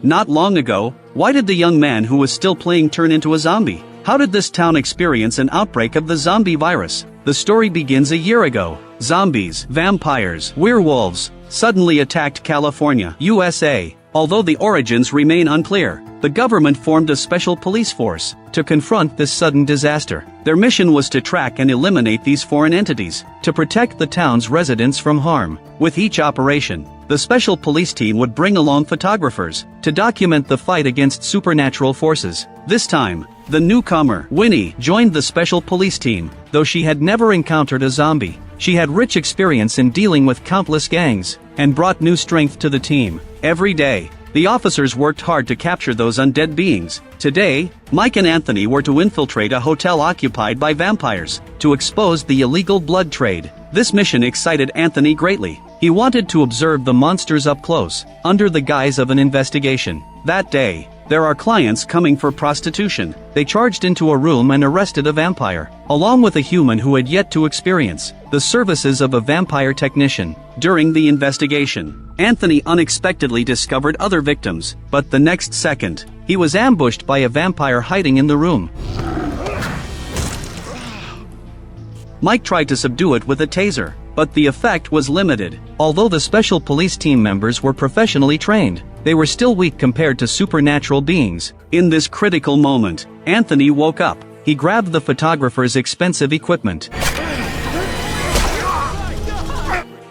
Not long ago, why did the young man who was still playing turn into a zombie? How did this town experience an outbreak of the zombie virus? The story begins a year ago. Zombies, vampires, werewolves suddenly attacked California, USA. Although the origins remain unclear, the government formed a special police force to confront this sudden disaster. Their mission was to track and eliminate these foreign entities, to protect the town's residents from harm. With each operation, the special police team would bring along photographers to document the fight against supernatural forces. This time, the newcomer, Winnie, joined the special police team. Though she had never encountered a zombie, she had rich experience in dealing with countless gangs and brought new strength to the team. Every day, the officers worked hard to capture those undead beings. Today, Mike and Anthony were to infiltrate a hotel occupied by vampires to expose the illegal blood trade. This mission excited Anthony greatly. He wanted to observe the monsters up close, under the guise of an investigation. That day, there are clients coming for prostitution. They charged into a room and arrested a vampire, along with a human who had yet to experience the services of a vampire technician. During the investigation, Anthony unexpectedly discovered other victims, but the next second, he was ambushed by a vampire hiding in the room. Mike tried to subdue it with a taser, but the effect was limited. Although the special police team members were professionally trained, they were still weak compared to supernatural beings. In this critical moment, Anthony woke up. He grabbed the photographer's expensive equipment,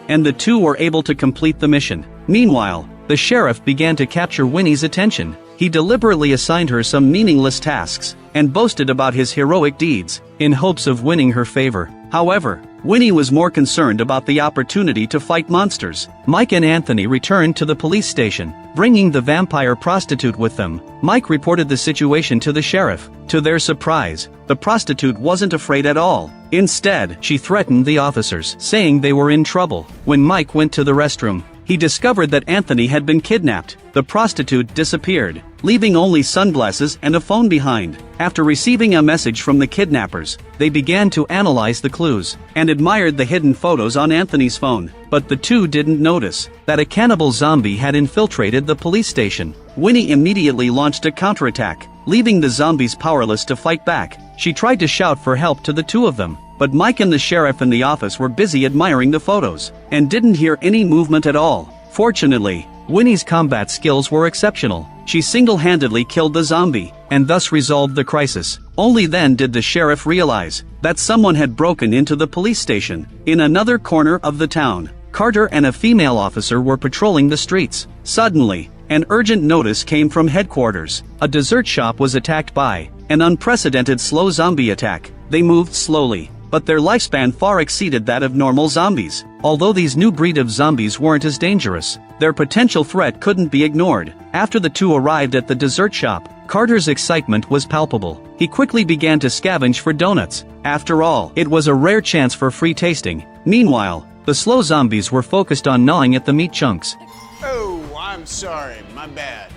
and the two were able to complete the mission. Meanwhile, the sheriff began to capture Winnie's attention. He deliberately assigned her some meaningless tasks and boasted about his heroic deeds in hopes of winning her favor. However, Winnie was more concerned about the opportunity to fight monsters. Mike and Anthony returned to the police station, bringing the vampire prostitute with them. Mike reported the situation to the sheriff. To their surprise, the prostitute wasn't afraid at all. Instead, she threatened the officers, saying they were in trouble. When Mike went to the restroom, he discovered that Anthony had been kidnapped. The prostitute disappeared, leaving only sunglasses and a phone behind. After receiving a message from the kidnappers, they began to analyze the clues and admired the hidden photos on Anthony's phone. But the two didn't notice that a cannibal zombie had infiltrated the police station. Winnie immediately launched a counterattack, leaving the zombies powerless to fight back. She tried to shout for help to the two of them, but Mike and the sheriff in the office were busy admiring the photos and didn't hear any movement at all. Fortunately, Winnie's combat skills were exceptional. She single-handedly killed the zombie and thus resolved the crisis. Only then did the sheriff realize that someone had broken into the police station. In another corner of the town, Carter and a female officer were patrolling the streets. Suddenly, an urgent notice came from headquarters. A dessert shop was attacked by an unprecedented slow zombie attack. They moved slowly, but their lifespan far exceeded that of normal zombies. Although these new breed of zombies weren't as dangerous, their potential threat couldn't be ignored. After the two arrived at the dessert shop, Carter's excitement was palpable. He quickly began to scavenge for donuts. After all, it was a rare chance for free tasting. Meanwhile, the slow zombies were focused on gnawing at the meat chunks. Oh, I'm sorry, my bad.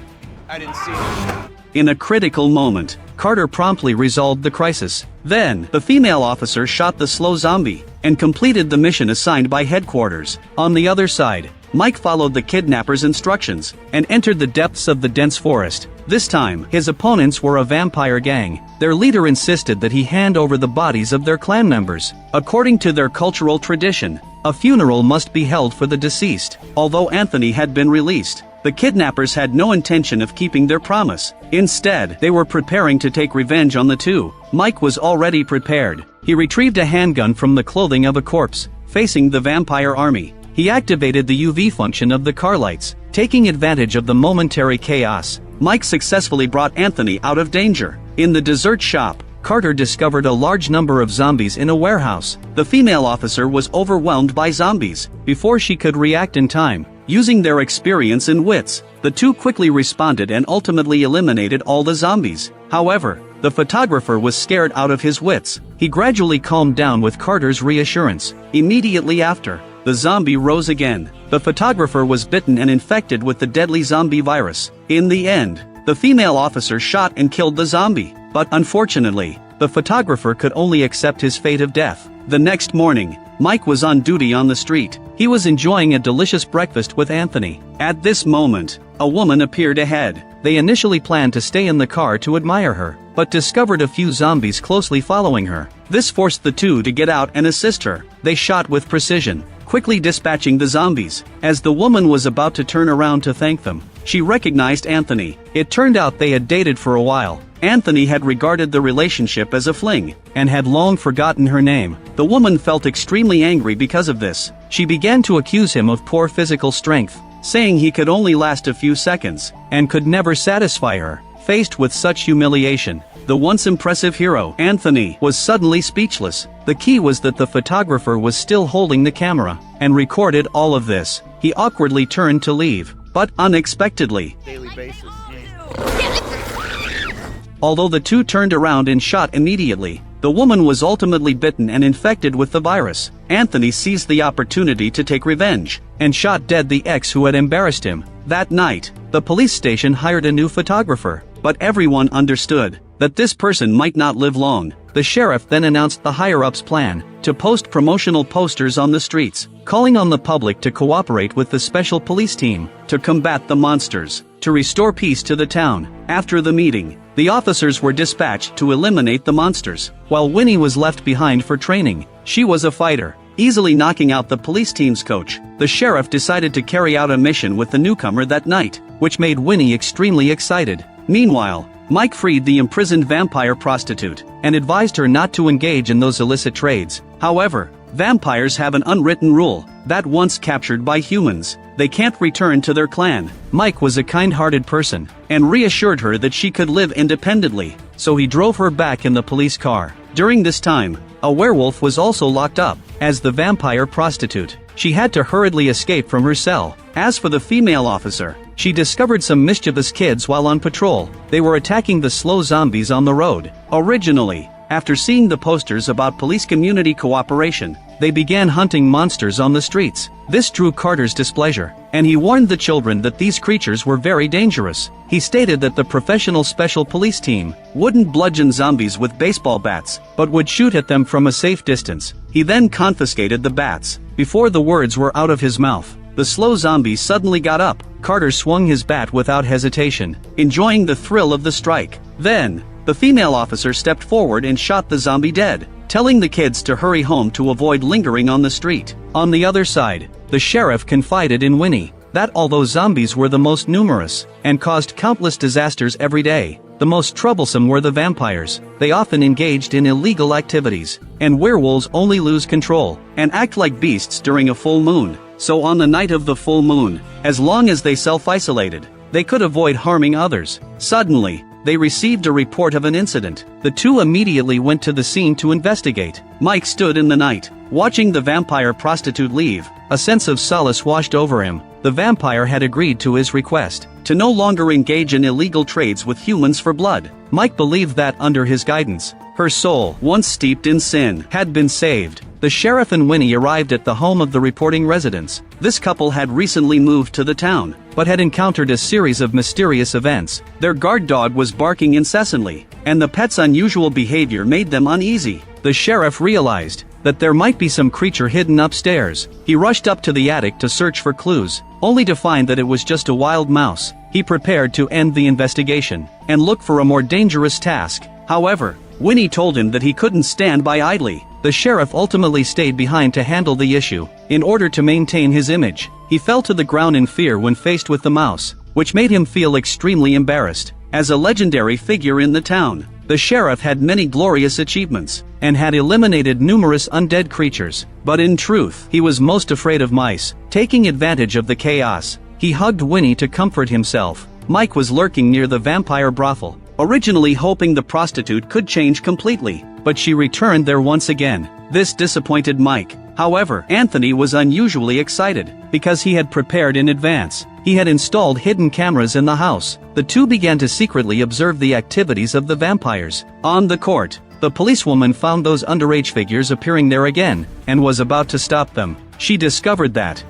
I didn't see it. In a critical moment, Carter promptly resolved the crisis. Then, the female officer shot the slow zombie and completed the mission assigned by headquarters. On the other side, Mike followed the kidnappers' instructions and entered the depths of the dense forest. This time, his opponents were a vampire gang. Their leader insisted that he hand over the bodies of their clan members. According to their cultural tradition, a funeral must be held for the deceased. Although Anthony had been released, the kidnappers had no intention of keeping their promise. Instead, they were preparing to take revenge on the two. Mike was already prepared. He retrieved a handgun from the clothing of a corpse, facing the vampire army. He activated the UV function of the car lights, taking advantage of the momentary chaos. Mike successfully brought Anthony out of danger. In the dessert shop, Carter discovered a large number of zombies in a warehouse. The female officer was overwhelmed by zombies. Before she could react in time, using their experience and wits, the two quickly responded and ultimately eliminated all the zombies. However, the photographer was scared out of his wits. He gradually calmed down with Carter's reassurance. Immediately after, the zombie rose again. The photographer was bitten and infected with the deadly zombie virus. In the end, the female officer shot and killed the zombie. But unfortunately, the photographer could only accept his fate of death. The next morning, Mike was on duty on the street. He was enjoying a delicious breakfast with Anthony. At this moment, a woman appeared ahead. They initially planned to stay in the car to admire her, but discovered a few zombies closely following her. This forced the two to get out and assist her. They shot with precision, quickly dispatching the zombies. As the woman was about to turn around to thank them, she recognized Anthony. It turned out they had dated for a while. Anthony had regarded the relationship as a fling, and had long forgotten her name. The woman felt extremely angry because of this. She began to accuse him of poor physical strength, saying he could only last a few seconds, and could never satisfy her. Faced with such humiliation, the once impressive hero, Anthony, was suddenly speechless. The key was that the photographer was still holding the camera, and recorded all of this. He awkwardly turned to leave, but unexpectedly, Daily basis. although the two turned around and shot immediately, the woman was ultimately bitten and infected with the virus. Anthony seized the opportunity to take revenge, and shot dead the ex who had embarrassed him. That night, the police station hired a new photographer, but everyone understood that this person might not live long. The sheriff then announced the higher-ups' plan to post promotional posters on the streets, calling on the public to cooperate with the special police team to combat the monsters, to restore peace to the town. After the meeting, the officers were dispatched to eliminate the monsters, while Winnie was left behind for training. She was a fighter, easily knocking out the police team's coach. The sheriff decided to carry out a mission with the newcomer that night, which made Winnie extremely excited. Meanwhile, Mike freed the imprisoned vampire prostitute, and advised her not to engage in those illicit trades. However, vampires have an unwritten rule that once captured by humans, they can't return to their clan. Mike was a kind-hearted person, and reassured her that she could live independently, so he drove her back in the police car. During this time, a werewolf was also locked up as the vampire prostitute. She had to hurriedly escape from her cell. As for the female officer, she discovered some mischievous kids while on patrol. They were attacking the slow zombies on the road. Originally, after seeing the posters about police community cooperation, they began hunting monsters on the streets. This drew Carter's displeasure, and he warned the children that these creatures were very dangerous. He stated that the professional special police team wouldn't bludgeon zombies with baseball bats, but would shoot at them from a safe distance. He then confiscated the bats. Before the words were out of his mouth, the slow zombie suddenly got up. Carter swung his bat without hesitation, enjoying the thrill of the strike. Then, the female officer stepped forward and shot the zombie dead, telling the kids to hurry home to avoid lingering on the street. On the other side, the sheriff confided in Winnie that although zombies were the most numerous and caused countless disasters every day, the most troublesome were the vampires. They often engaged in illegal activities, and werewolves only lose control and act like beasts during a full moon. So on the night of the full moon, as long as they self-isolated, they could avoid harming others. Suddenly, they received a report of an incident. The two immediately went to the scene to investigate. Mike stood in the night, watching the vampire prostitute leave. A sense of solace washed over him. The vampire had agreed to his request to no longer engage in illegal trades with humans for blood. Mike believed that under his guidance, her soul, once steeped in sin, had been saved. The sheriff and Winnie arrived at the home of the reporting residents. This couple had recently moved to the town, but had encountered a series of mysterious events. Their guard dog was barking incessantly, and the pet's unusual behavior made them uneasy. The sheriff realized that there might be some creature hidden upstairs. He rushed up to the attic to search for clues, only to find that it was just a wild mouse. He prepared to end the investigation and look for a more dangerous task. However, Winnie told him that he couldn't stand by idly. The sheriff ultimately stayed behind to handle the issue. In order to maintain his image, he fell to the ground in fear when faced with the mouse, which made him feel extremely embarrassed. As a legendary figure in the town, the sheriff had many glorious achievements, and had eliminated numerous undead creatures. But in truth, he was most afraid of mice. Taking advantage of the chaos, he hugged Winnie to comfort himself. Mike was lurking near the vampire brothel, originally hoping the prostitute could change completely, but she returned there once again. This disappointed Mike. However, Anthony was unusually excited, because he had prepared in advance. He had installed hidden cameras in the house. The two began to secretly observe the activities of the vampires. On the court, the policewoman found those underage figures appearing there again, and was about to stop them. She discovered that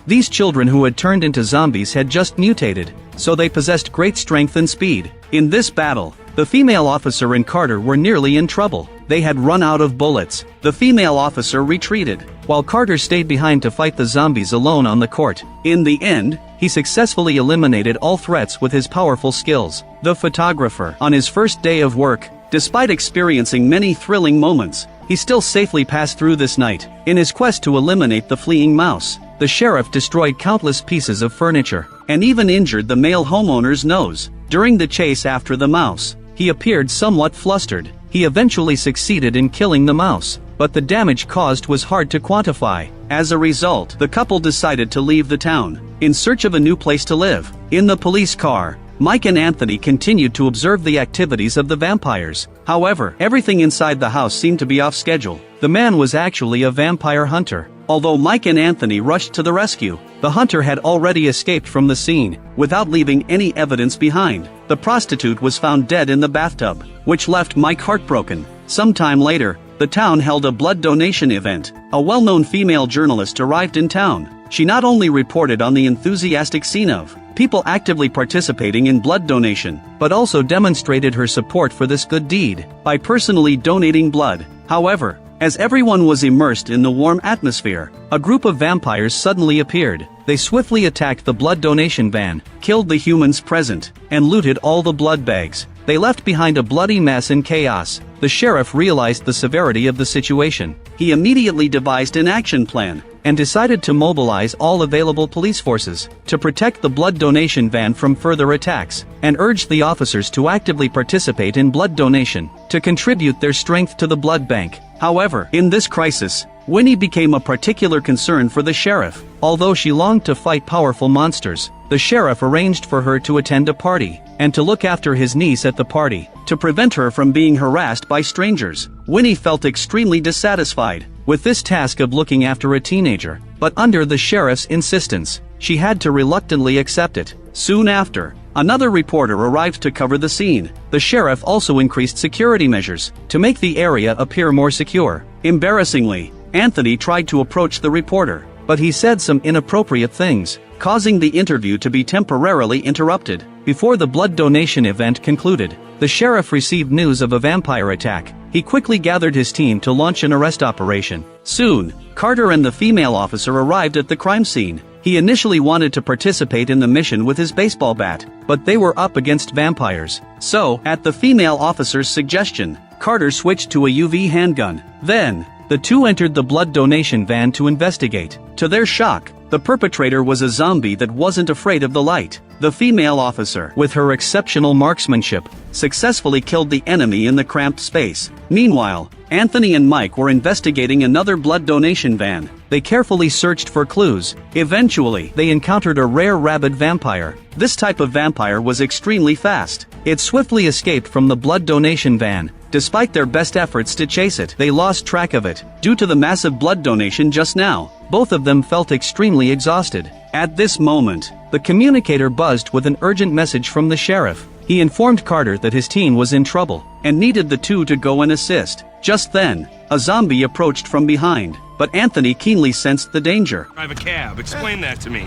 these children who had turned into zombies had just mutated, so they possessed great strength and speed. In this battle, The female officer and Carter were nearly in trouble. They had run out of bullets. The female officer retreated, while Carter stayed behind to fight the zombies alone on the court. In the end, he successfully eliminated all threats with his powerful skills. The photographer, on his first day of work, despite experiencing many thrilling moments, he still safely passed through this night. In his quest to eliminate the fleeing mouse, the sheriff destroyed countless pieces of furniture, and even injured the male homeowner's nose. During the chase after the mouse, he appeared somewhat flustered. He eventually succeeded in killing the mouse, but the damage caused was hard to quantify. As a result, the couple decided to leave the town, in search of a new place to live. In the police car, Mike and Anthony continued to observe the activities of the vampires. However, everything inside the house seemed to be off schedule. The man was actually a vampire hunter. Although Mike and Anthony rushed to the rescue, the hunter had already escaped from the scene, without leaving any evidence behind. The prostitute was found dead in the bathtub, which left Mike heartbroken. Sometime later, the town held a blood donation event. A well-known female journalist arrived in town. She not only reported on the enthusiastic scene of people actively participating in blood donation, but also demonstrated her support for this good deed by personally donating blood. However, as everyone was immersed in the warm atmosphere, a group of vampires suddenly appeared. They swiftly attacked the blood donation van, killed the humans present, and looted all the blood bags. They left behind a bloody mess and chaos. The sheriff realized the severity of the situation. He immediately devised an action plan, and decided to mobilize all available police forces to protect the blood donation van from further attacks, and urged the officers to actively participate in blood donation, to contribute their strength to the blood bank. However, in this crisis, Winnie became a particular concern for the sheriff. Although she longed to fight powerful monsters, the sheriff arranged for her to attend a party, and to look after his niece at the party, to prevent her from being harassed by strangers. Winnie felt extremely dissatisfied with this task of looking after a teenager, but under the sheriff's insistence, she had to reluctantly accept it. Soon after, another reporter arrived to cover the scene. The sheriff also increased security measures to make the area appear more secure. Embarrassingly, Anthony tried to approach the reporter, but he said some inappropriate things, causing the interview to be temporarily interrupted. Before the blood donation event concluded, the sheriff received news of a vampire attack. He quickly gathered his team to launch an arrest operation. Soon, Carter and the female officer arrived at the crime scene. He initially wanted to participate in the mission with his baseball bat, but they were up against vampires. So, at the female officer's suggestion, Carter switched to a UV handgun. Then, the two entered the blood donation van to investigate. To their shock, the perpetrator was a zombie that wasn't afraid of the light. The female officer, with her exceptional marksmanship, successfully killed the enemy in the cramped space. Meanwhile, Anthony and Mike were investigating another blood donation van. They carefully searched for clues. Eventually, they encountered a rare rabid vampire. This type of vampire was extremely fast. It swiftly escaped from the blood donation van. Despite their best efforts to chase it, they lost track of it. Due to the massive blood donation just now, both of them felt extremely exhausted. At this moment, the communicator buzzed with an urgent message from the sheriff. He informed Carter that his team was in trouble, and needed the two to go and assist. Just then, a zombie approached from behind, but Anthony keenly sensed the danger. Drive a cab, explain that to me.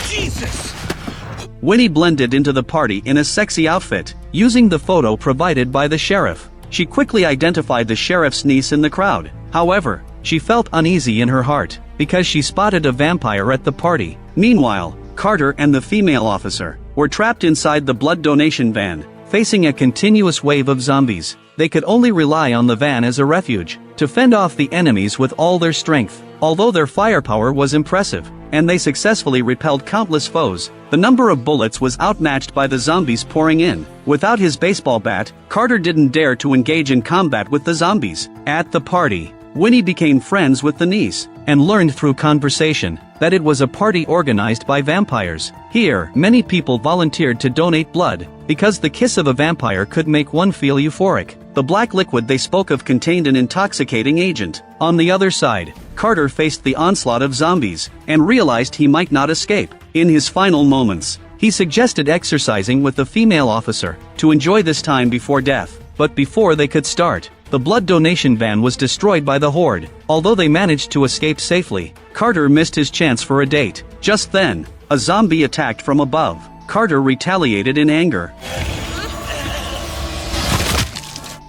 Jesus! Winnie blended into the party in a sexy outfit, using the photo provided by the sheriff. She quickly identified the sheriff's niece in the crowd. However, she felt uneasy in her heart, because she spotted a vampire at the party. Meanwhile, Carter and the female officer were trapped inside the blood donation van, facing a continuous wave of zombies. They could only rely on the van as a refuge, to fend off the enemies with all their strength. Although their firepower was impressive, and they successfully repelled countless foes, the number of bullets was outmatched by the zombies pouring in. Without his baseball bat, Carter didn't dare to engage in combat with the zombies. At the party, Winnie became friends with the niece, and learned through conversation that it was a party organized by vampires. Here, many people volunteered to donate blood, because the kiss of a vampire could make one feel euphoric. The black liquid they spoke of contained an intoxicating agent. On the other side, Carter faced the onslaught of zombies, and realized he might not escape. In his final moments, he suggested exercising with the female officer, to enjoy this time before death. But before they could start, the blood donation van was destroyed by the horde. Although they managed to escape safely, Carter missed his chance for a date. Just then, a zombie attacked from above. Carter retaliated in anger.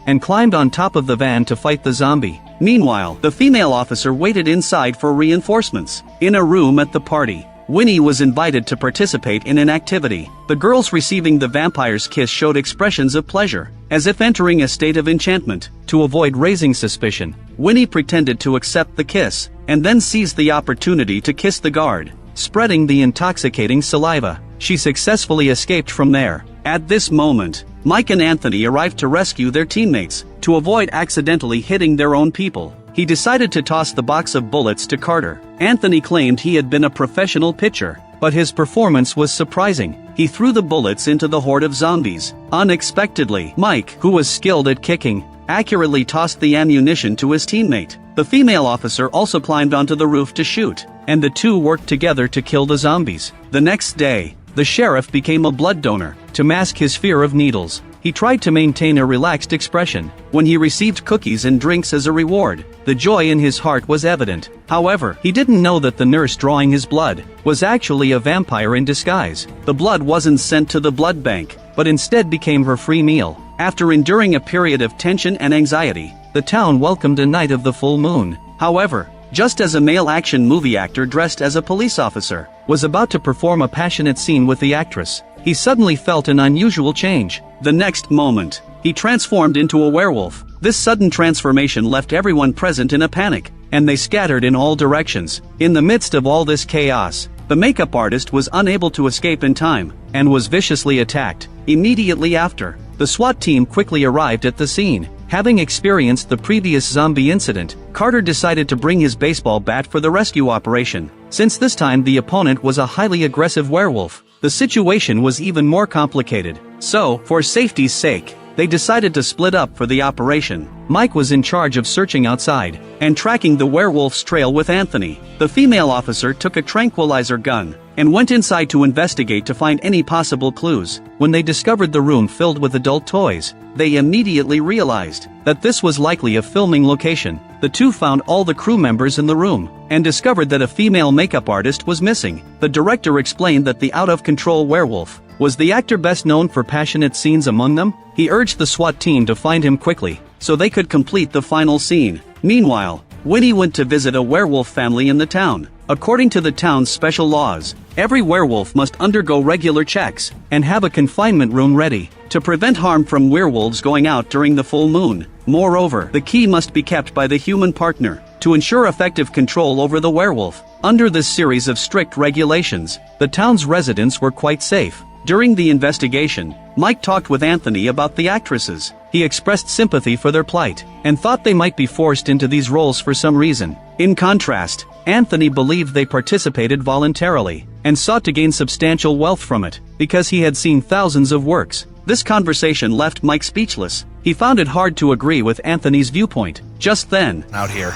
and climbed on top of the van to fight the zombie. Meanwhile, the female officer waited inside for reinforcements. In a room at the party, Winnie was invited to participate in an activity. The girls receiving the vampire's kiss showed expressions of pleasure, as if entering a state of enchantment. To avoid raising suspicion, Winnie pretended to accept the kiss, and then seized the opportunity to kiss the guard, spreading the intoxicating saliva. She successfully escaped from there. At this moment, Mike and Anthony arrived to rescue their teammates. To avoid accidentally hitting their own people, he decided to toss the box of bullets to Carter. Anthony claimed he had been a professional pitcher, but his performance was surprising. He threw the bullets into the horde of zombies. Unexpectedly, Mike, who was skilled at kicking, accurately tossed the ammunition to his teammate. The female officer also climbed onto the roof to shoot, and the two worked together to kill the zombies. The next day, the sheriff became a blood donor. To mask his fear of needles, he tried to maintain a relaxed expression. When he received cookies and drinks as a reward, the joy in his heart was evident. However, he didn't know that the nurse drawing his blood was actually a vampire in disguise. The blood wasn't sent to the blood bank, but instead became her free meal. After enduring a period of tension and anxiety, the town welcomed a night of the full moon. However, just as a male action movie actor dressed as a police officer was about to perform a passionate scene with the actress, he suddenly felt an unusual change. The next moment, he transformed into a werewolf. This sudden transformation left everyone present in a panic, and they scattered in all directions. In the midst of all this chaos, the makeup artist was unable to escape in time, and was viciously attacked. Immediately after, the SWAT team quickly arrived at the scene. Having experienced the previous zombie incident, Carter decided to bring his baseball bat for the rescue operation. Since this time the opponent was a highly aggressive werewolf, the situation was even more complicated. So, for safety's sake, they decided to split up for the operation. Mike was in charge of searching outside and tracking the werewolf's trail with Anthony. The female officer took a tranquilizer gun and went inside to investigate to find any possible clues. When they discovered the room filled with adult toys, they immediately realized that this was likely a filming location. The two found all the crew members in the room and discovered that a female makeup artist was missing. The director explained that the out-of-control werewolf was the actor best known for passionate scenes among them. He urged the SWAT team to find him quickly so they could complete the final scene. Meanwhile, Winnie went to visit a werewolf family in the town. According to the town's special laws, every werewolf must undergo regular checks and have a confinement room ready to prevent harm from werewolves going out during the full moon. Moreover, the key must be kept by the human partner to ensure effective control over the werewolf. Under this series of strict regulations, the town's residents were quite safe. During the investigation, Mike talked with Anthony about the actresses. He expressed sympathy for their plight and thought they might be forced into these roles for some reason. In contrast, Anthony believed they participated voluntarily and sought to gain substantial wealth from it because he had seen thousands of works. This conversation left Mike speechless. He found it hard to agree with Anthony's viewpoint. Just then, Out here.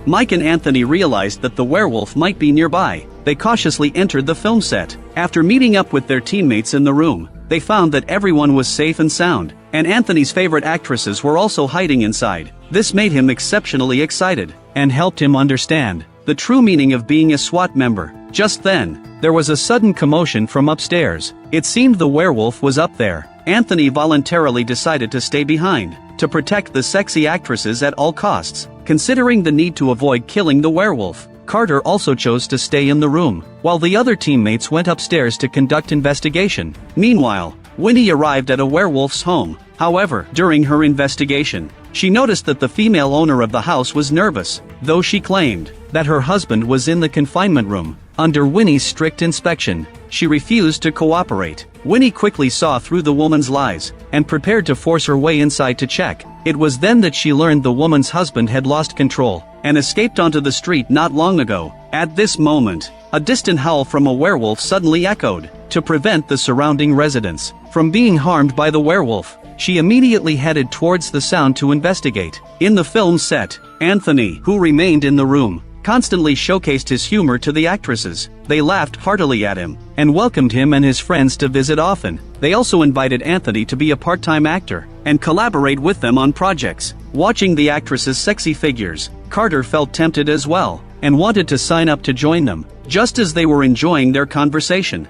Mike and Anthony realized that the werewolf might be nearby. They cautiously entered the film set. After meeting up with their teammates in the room, they found that everyone was safe and sound, and Anthony's favorite actresses were also hiding inside. This made him exceptionally excited, and helped him understand the true meaning of being a SWAT member. Just then, there was a sudden commotion from upstairs. It seemed the werewolf was up there. Anthony voluntarily decided to stay behind to protect the sexy actresses at all costs. Considering the need to avoid killing the werewolf, Carter also chose to stay in the room, while the other teammates went upstairs to conduct investigation. Meanwhile, Winnie arrived at a werewolf's home. However, during her investigation, she noticed that the female owner of the house was nervous, though she claimed that her husband was in the confinement room. Under Winnie's strict inspection, she refused to cooperate. Winnie quickly saw through the woman's lies and prepared to force her way inside to check. It was then that she learned the woman's husband had lost control and escaped onto the street not long ago. At this moment, a distant howl from a werewolf suddenly echoed. To prevent the surrounding residents from being harmed by the werewolf, she immediately headed towards the sound to investigate. In the film set, Anthony, who remained in the room, constantly showcased his humor to the actresses. They laughed heartily at him and welcomed him and his friends to visit often. They also invited Anthony to be a part-time actor and collaborate with them on projects. Watching the actresses' sexy figures, Carter felt tempted as well and wanted to sign up to join them. Just as they were enjoying their conversation,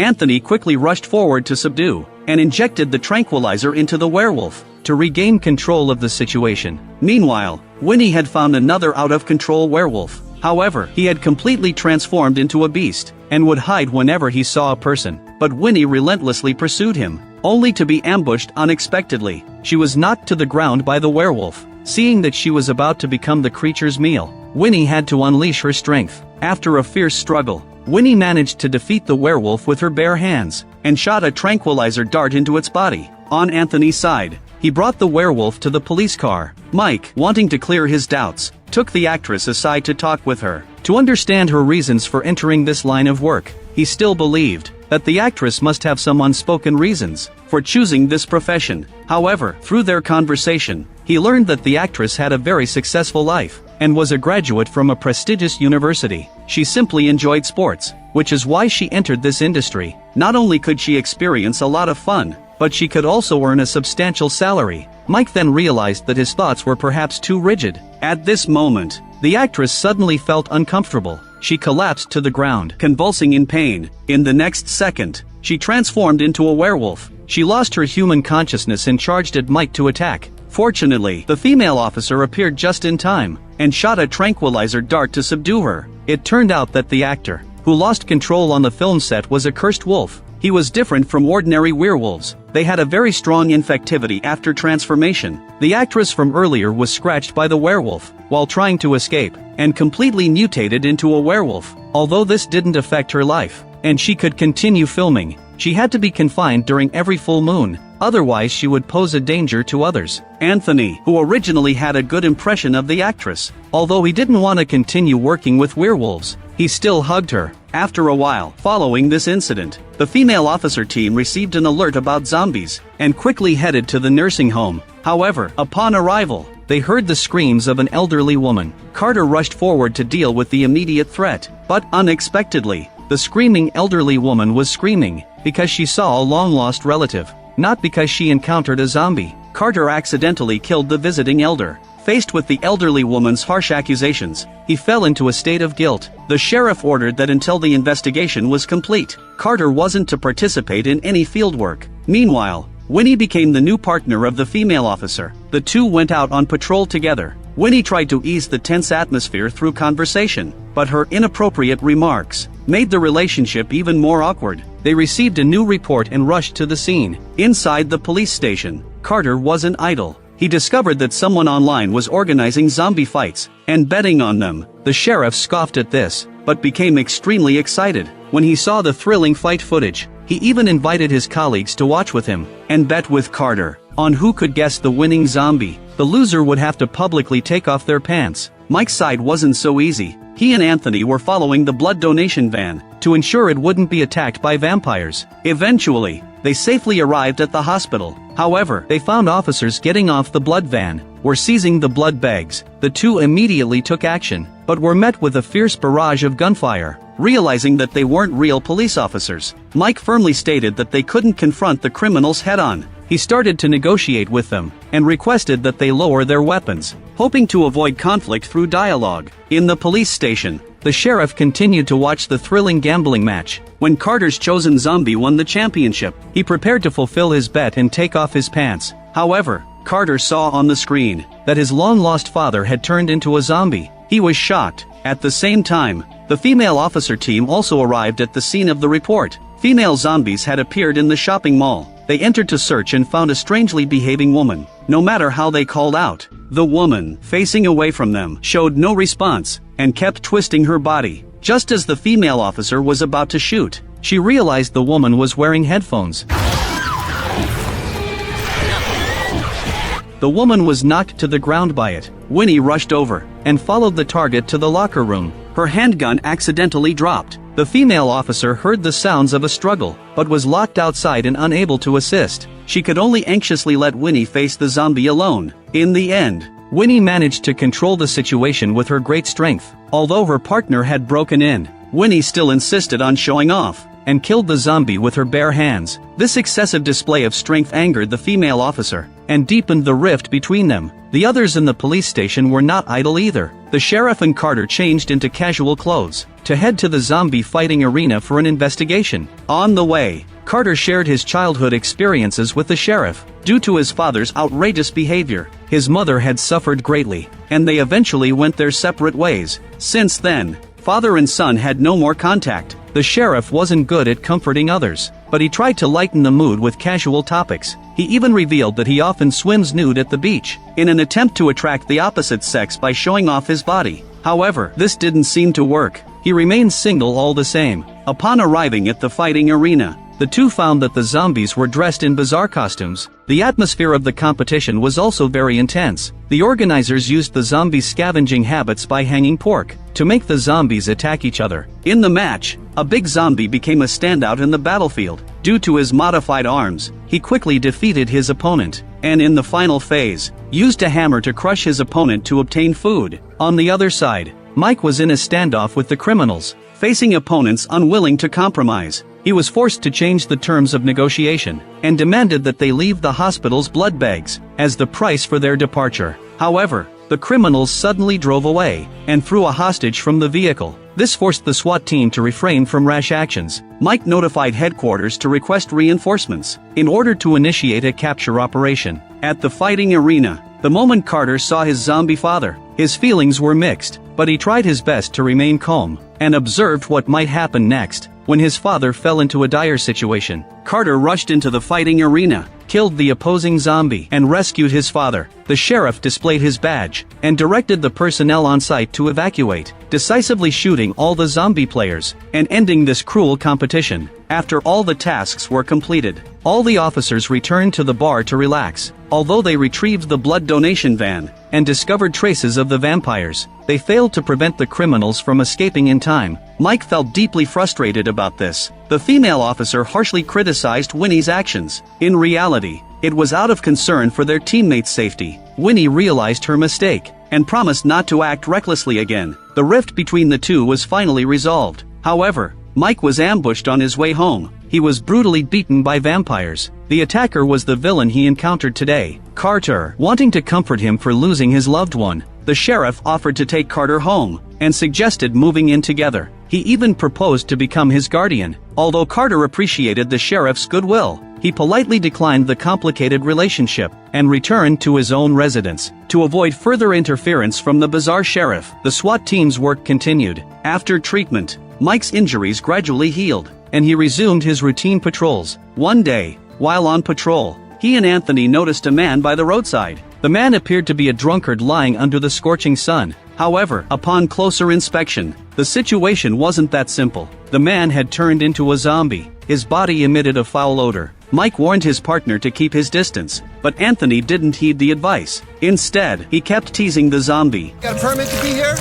Anthony quickly rushed forward to subdue, and injected the tranquilizer into the werewolf, to regain control of the situation. Meanwhile, Winnie had found another out-of-control werewolf. However, he had completely transformed into a beast, and would hide whenever he saw a person. But Winnie relentlessly pursued him, only to be ambushed unexpectedly. She was knocked to the ground by the werewolf. Seeing that she was about to become the creature's meal, Winnie had to unleash her strength. After a fierce struggle, Winnie managed to defeat the werewolf with her bare hands, and shot a tranquilizer dart into its body. On Anthony's side, he brought the werewolf to the police car. Mike, wanting to clear his doubts, took the actress aside to talk with her, to understand her reasons for entering this line of work. He still believed that the actress must have some unspoken reasons for choosing this profession. However, through their conversation, he learned that the actress had a very successful life, and was a graduate from a prestigious university. She simply enjoyed sports, which is why she entered this industry. Not only could she experience a lot of fun, but she could also earn a substantial salary. Mike then realized that his thoughts were perhaps too rigid. At this moment, the actress suddenly felt uncomfortable. She collapsed to the ground, convulsing in pain. In the next second, she transformed into a werewolf. She lost her human consciousness and charged at Mike to attack. Fortunately, the female officer appeared just in time, and shot a tranquilizer dart to subdue her. It turned out that the actor, who lost control on the film set, was a cursed wolf. He was different from ordinary werewolves. They had a very strong infectivity after transformation. The actress from earlier was scratched by the werewolf while trying to escape, and completely mutated into a werewolf. Although this didn't affect her life, and she could continue filming, she had to be confined during every full moon, otherwise she would pose a danger to others. Anthony, who originally had a good impression of the actress, although he didn't want to continue working with werewolves, he still hugged her. After a while, following this incident, the female officer team received an alert about zombies, and quickly headed to the nursing home. However, upon arrival, they heard the screams of an elderly woman. Carter rushed forward to deal with the immediate threat, but unexpectedly, the screaming elderly woman was screaming because she saw a long-lost relative, not because she encountered a zombie. Carter accidentally killed the visiting elder. Faced with the elderly woman's harsh accusations, he fell into a state of guilt. The sheriff ordered that until the investigation was complete, Carter wasn't to participate in any fieldwork. Meanwhile, Winnie became the new partner of the female officer. The two went out on patrol together. Winnie tried to ease the tense atmosphere through conversation, but her inappropriate remarks made the relationship even more awkward. They received a new report and rushed to the scene. Inside the police station, Carter wasn't idle. He discovered that someone online was organizing zombie fights and betting on them. The sheriff scoffed at this, but became extremely excited when he saw the thrilling fight footage. He even invited his colleagues to watch with him and bet with Carter on who could guess the winning zombie. The loser would have to publicly take off their pants. Mike's side wasn't so easy. He and Anthony were following the blood donation van to ensure it wouldn't be attacked by vampires. Eventually, they safely arrived at the hospital. However, they found officers getting off the blood van, were seizing the blood bags. The two immediately took action, but were met with a fierce barrage of gunfire. Realizing that they weren't real police officers, Mike firmly stated that they couldn't confront the criminals head-on. He started to negotiate with them, and requested that they lower their weapons, hoping to avoid conflict through dialogue. In the police station, the sheriff continued to watch the thrilling gambling match. When Carter's chosen zombie won the championship, he prepared to fulfill his bet and take off his pants. However, Carter saw on the screen that his long-lost father had turned into a zombie. He was shocked. At the same time, the female officer team also arrived at the scene of the report. Female zombies had appeared in the shopping mall. They entered to search and found a strangely behaving woman. No matter how they called out, the woman, facing away from them, showed no response, and kept twisting her body. Just as the female officer was about to shoot, she realized the woman was wearing headphones. The woman was knocked to the ground by it. Winnie rushed over, and followed the target to the locker room. Her handgun accidentally dropped. The female officer heard the sounds of a struggle, but was locked outside and unable to assist. She could only anxiously let Winnie face the zombie alone. In the end, Winnie managed to control the situation with her great strength. Although her partner had broken in, Winnie still insisted on showing off, and killed the zombie with her bare hands. This excessive display of strength angered the female officer, and deepened the rift between them. The others in the police station were not idle either. the sheriff and Carter changed into casual clothes to head to the zombie fighting arena for an investigation. On the way, Carter shared his childhood experiences with the sheriff. Due to his father's outrageous behavior, his mother had suffered greatly, and they eventually went their separate ways. Since then, father and son had no more contact. The sheriff wasn't good at comforting others, but he tried to lighten the mood with casual topics. He even revealed that he often swims nude at the beach, in an attempt to attract the opposite sex by showing off his body. However, this didn't seem to work. He remained single all the same. Upon arriving at the fighting arena, the two found that the zombies were dressed in bizarre costumes. The atmosphere of the competition was also very intense. The organizers used the zombies' scavenging habits by hanging pork to make the zombies attack each other. In the match, a big zombie became a standout in the battlefield. Due to his modified arms, he quickly defeated his opponent, and in the final phase, used a hammer to crush his opponent to obtain food. On the other side, Mike was in a standoff with the criminals, facing opponents unwilling to compromise. He was forced to change the terms of negotiation, and demanded that they leave the hospital's blood bags as the price for their departure. However, the criminals suddenly drove away, and threw a hostage from the vehicle. This forced the SWAT team to refrain from rash actions. Mike notified headquarters to request reinforcements, in order to initiate a capture operation. At the fighting arena, the moment Carter saw his zombie father, his feelings were mixed, but he tried his best to remain calm, and observed what might happen next. When his father fell into a dire situation, Carter rushed into the fighting arena, killed the opposing zombie, and rescued his father. The sheriff displayed his badge, and directed the personnel on site to evacuate, decisively shooting all the zombie players, and ending this cruel competition. After all the tasks were completed, all the officers returned to the bar to relax. Although they retrieved the blood donation van, and discovered traces of the vampires, they failed to prevent the criminals from escaping in time. Mike felt deeply frustrated about this. The female officer harshly criticized Winnie's actions. In reality, it was out of concern for their teammates' safety. Winnie realized her mistake, and promised not to act recklessly again. The rift between the two was finally resolved. However, Mike was ambushed on his way home. He was brutally beaten by vampires. The attacker was the villain he encountered today. Carter, wanting to comfort him for losing his loved one, the sheriff offered to take Carter home, and suggested moving in together. He even proposed to become his guardian. Although Carter appreciated the sheriff's goodwill, he politely declined the complicated relationship, and returned to his own residence. To avoid further interference from the bizarre sheriff, the SWAT team's work continued. After treatment, Mike's injuries gradually healed, and he resumed his routine patrols. One day, while on patrol, he and Anthony noticed a man by the roadside. The man appeared to be a drunkard lying under the scorching sun. However, upon closer inspection, the situation wasn't that simple. The man had turned into a zombie. His body emitted a foul odor. Mike warned his partner to keep his distance, but Anthony didn't heed the advice. Instead, he kept teasing the zombie. Got a permit to be here?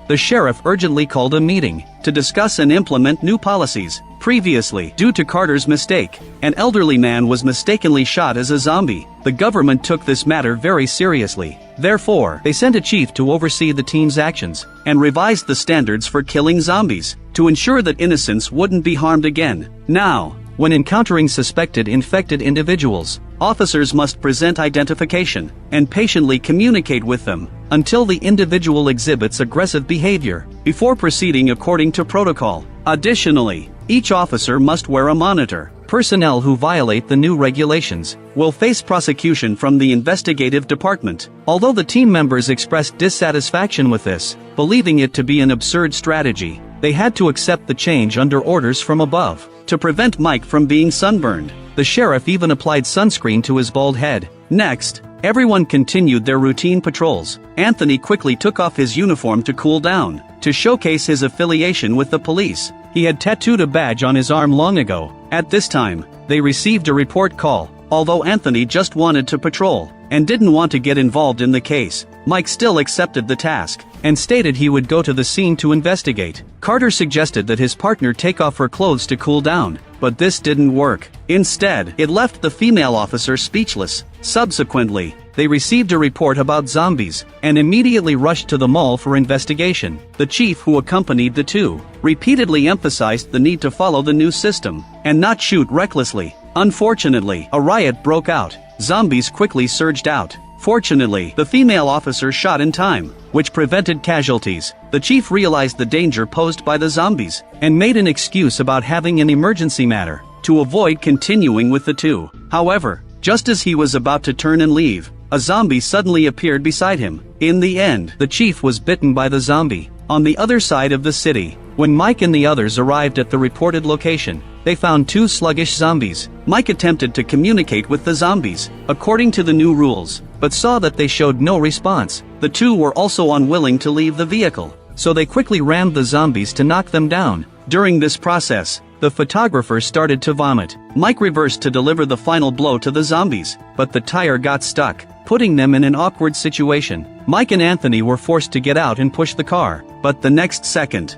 The sheriff urgently called a meeting to discuss and implement new policies. Previously, due to Carter's mistake, an elderly man was mistakenly shot as a zombie. The government took this matter very seriously. Therefore, they sent a chief to oversee the team's actions, and revised the standards for killing zombies, to ensure that innocents wouldn't be harmed again. Now, when encountering suspected infected individuals, officers must present identification, and patiently communicate with them, until the individual exhibits aggressive behavior, before proceeding according to protocol. Additionally, each officer must wear a monitor. Personnel who violate the new regulations will face prosecution from the investigative department. Although the team members expressed dissatisfaction with this, believing it to be an absurd strategy, they had to accept the change under orders from above. To prevent Mike from being sunburned, the sheriff even applied sunscreen to his bald head. Next, everyone continued their routine patrols. Anthony quickly took off his uniform to cool down, to showcase his affiliation with the police. He had tattooed a badge on his arm long ago. At this time, they received a report call. Although Anthony just wanted to patrol, and didn't want to get involved in the case, Mike still accepted the task, and stated he would go to the scene to investigate. Carter suggested that his partner take off her clothes to cool down, but this didn't work. Instead, it left the female officer speechless. Subsequently, they received a report about zombies, and immediately rushed to the mall for investigation. The chief who accompanied the two, repeatedly emphasized the need to follow the new system, and not shoot recklessly. Unfortunately, a riot broke out. Zombies quickly surged out, Fortunately, the female officer shot in time, which prevented casualties. The chief realized the danger posed by the zombies, and made an excuse about having an emergency matter, to avoid continuing with the two. However, just as he was about to turn and leave, a zombie suddenly appeared beside him. In the end, the chief was bitten by the zombie. On the other side of the city, when Mike and the others arrived at the reported location, they found two sluggish zombies. Mike attempted to communicate with the zombies, according to the new rules, but saw that they showed no response. The two were also unwilling to leave the vehicle, so they quickly rammed the zombies to knock them down. During this process, the photographer started to vomit. Mike reversed to deliver the final blow to the zombies, but the tire got stuck, putting them in an awkward situation. Mike and Anthony were forced to get out and push the car, but the next second,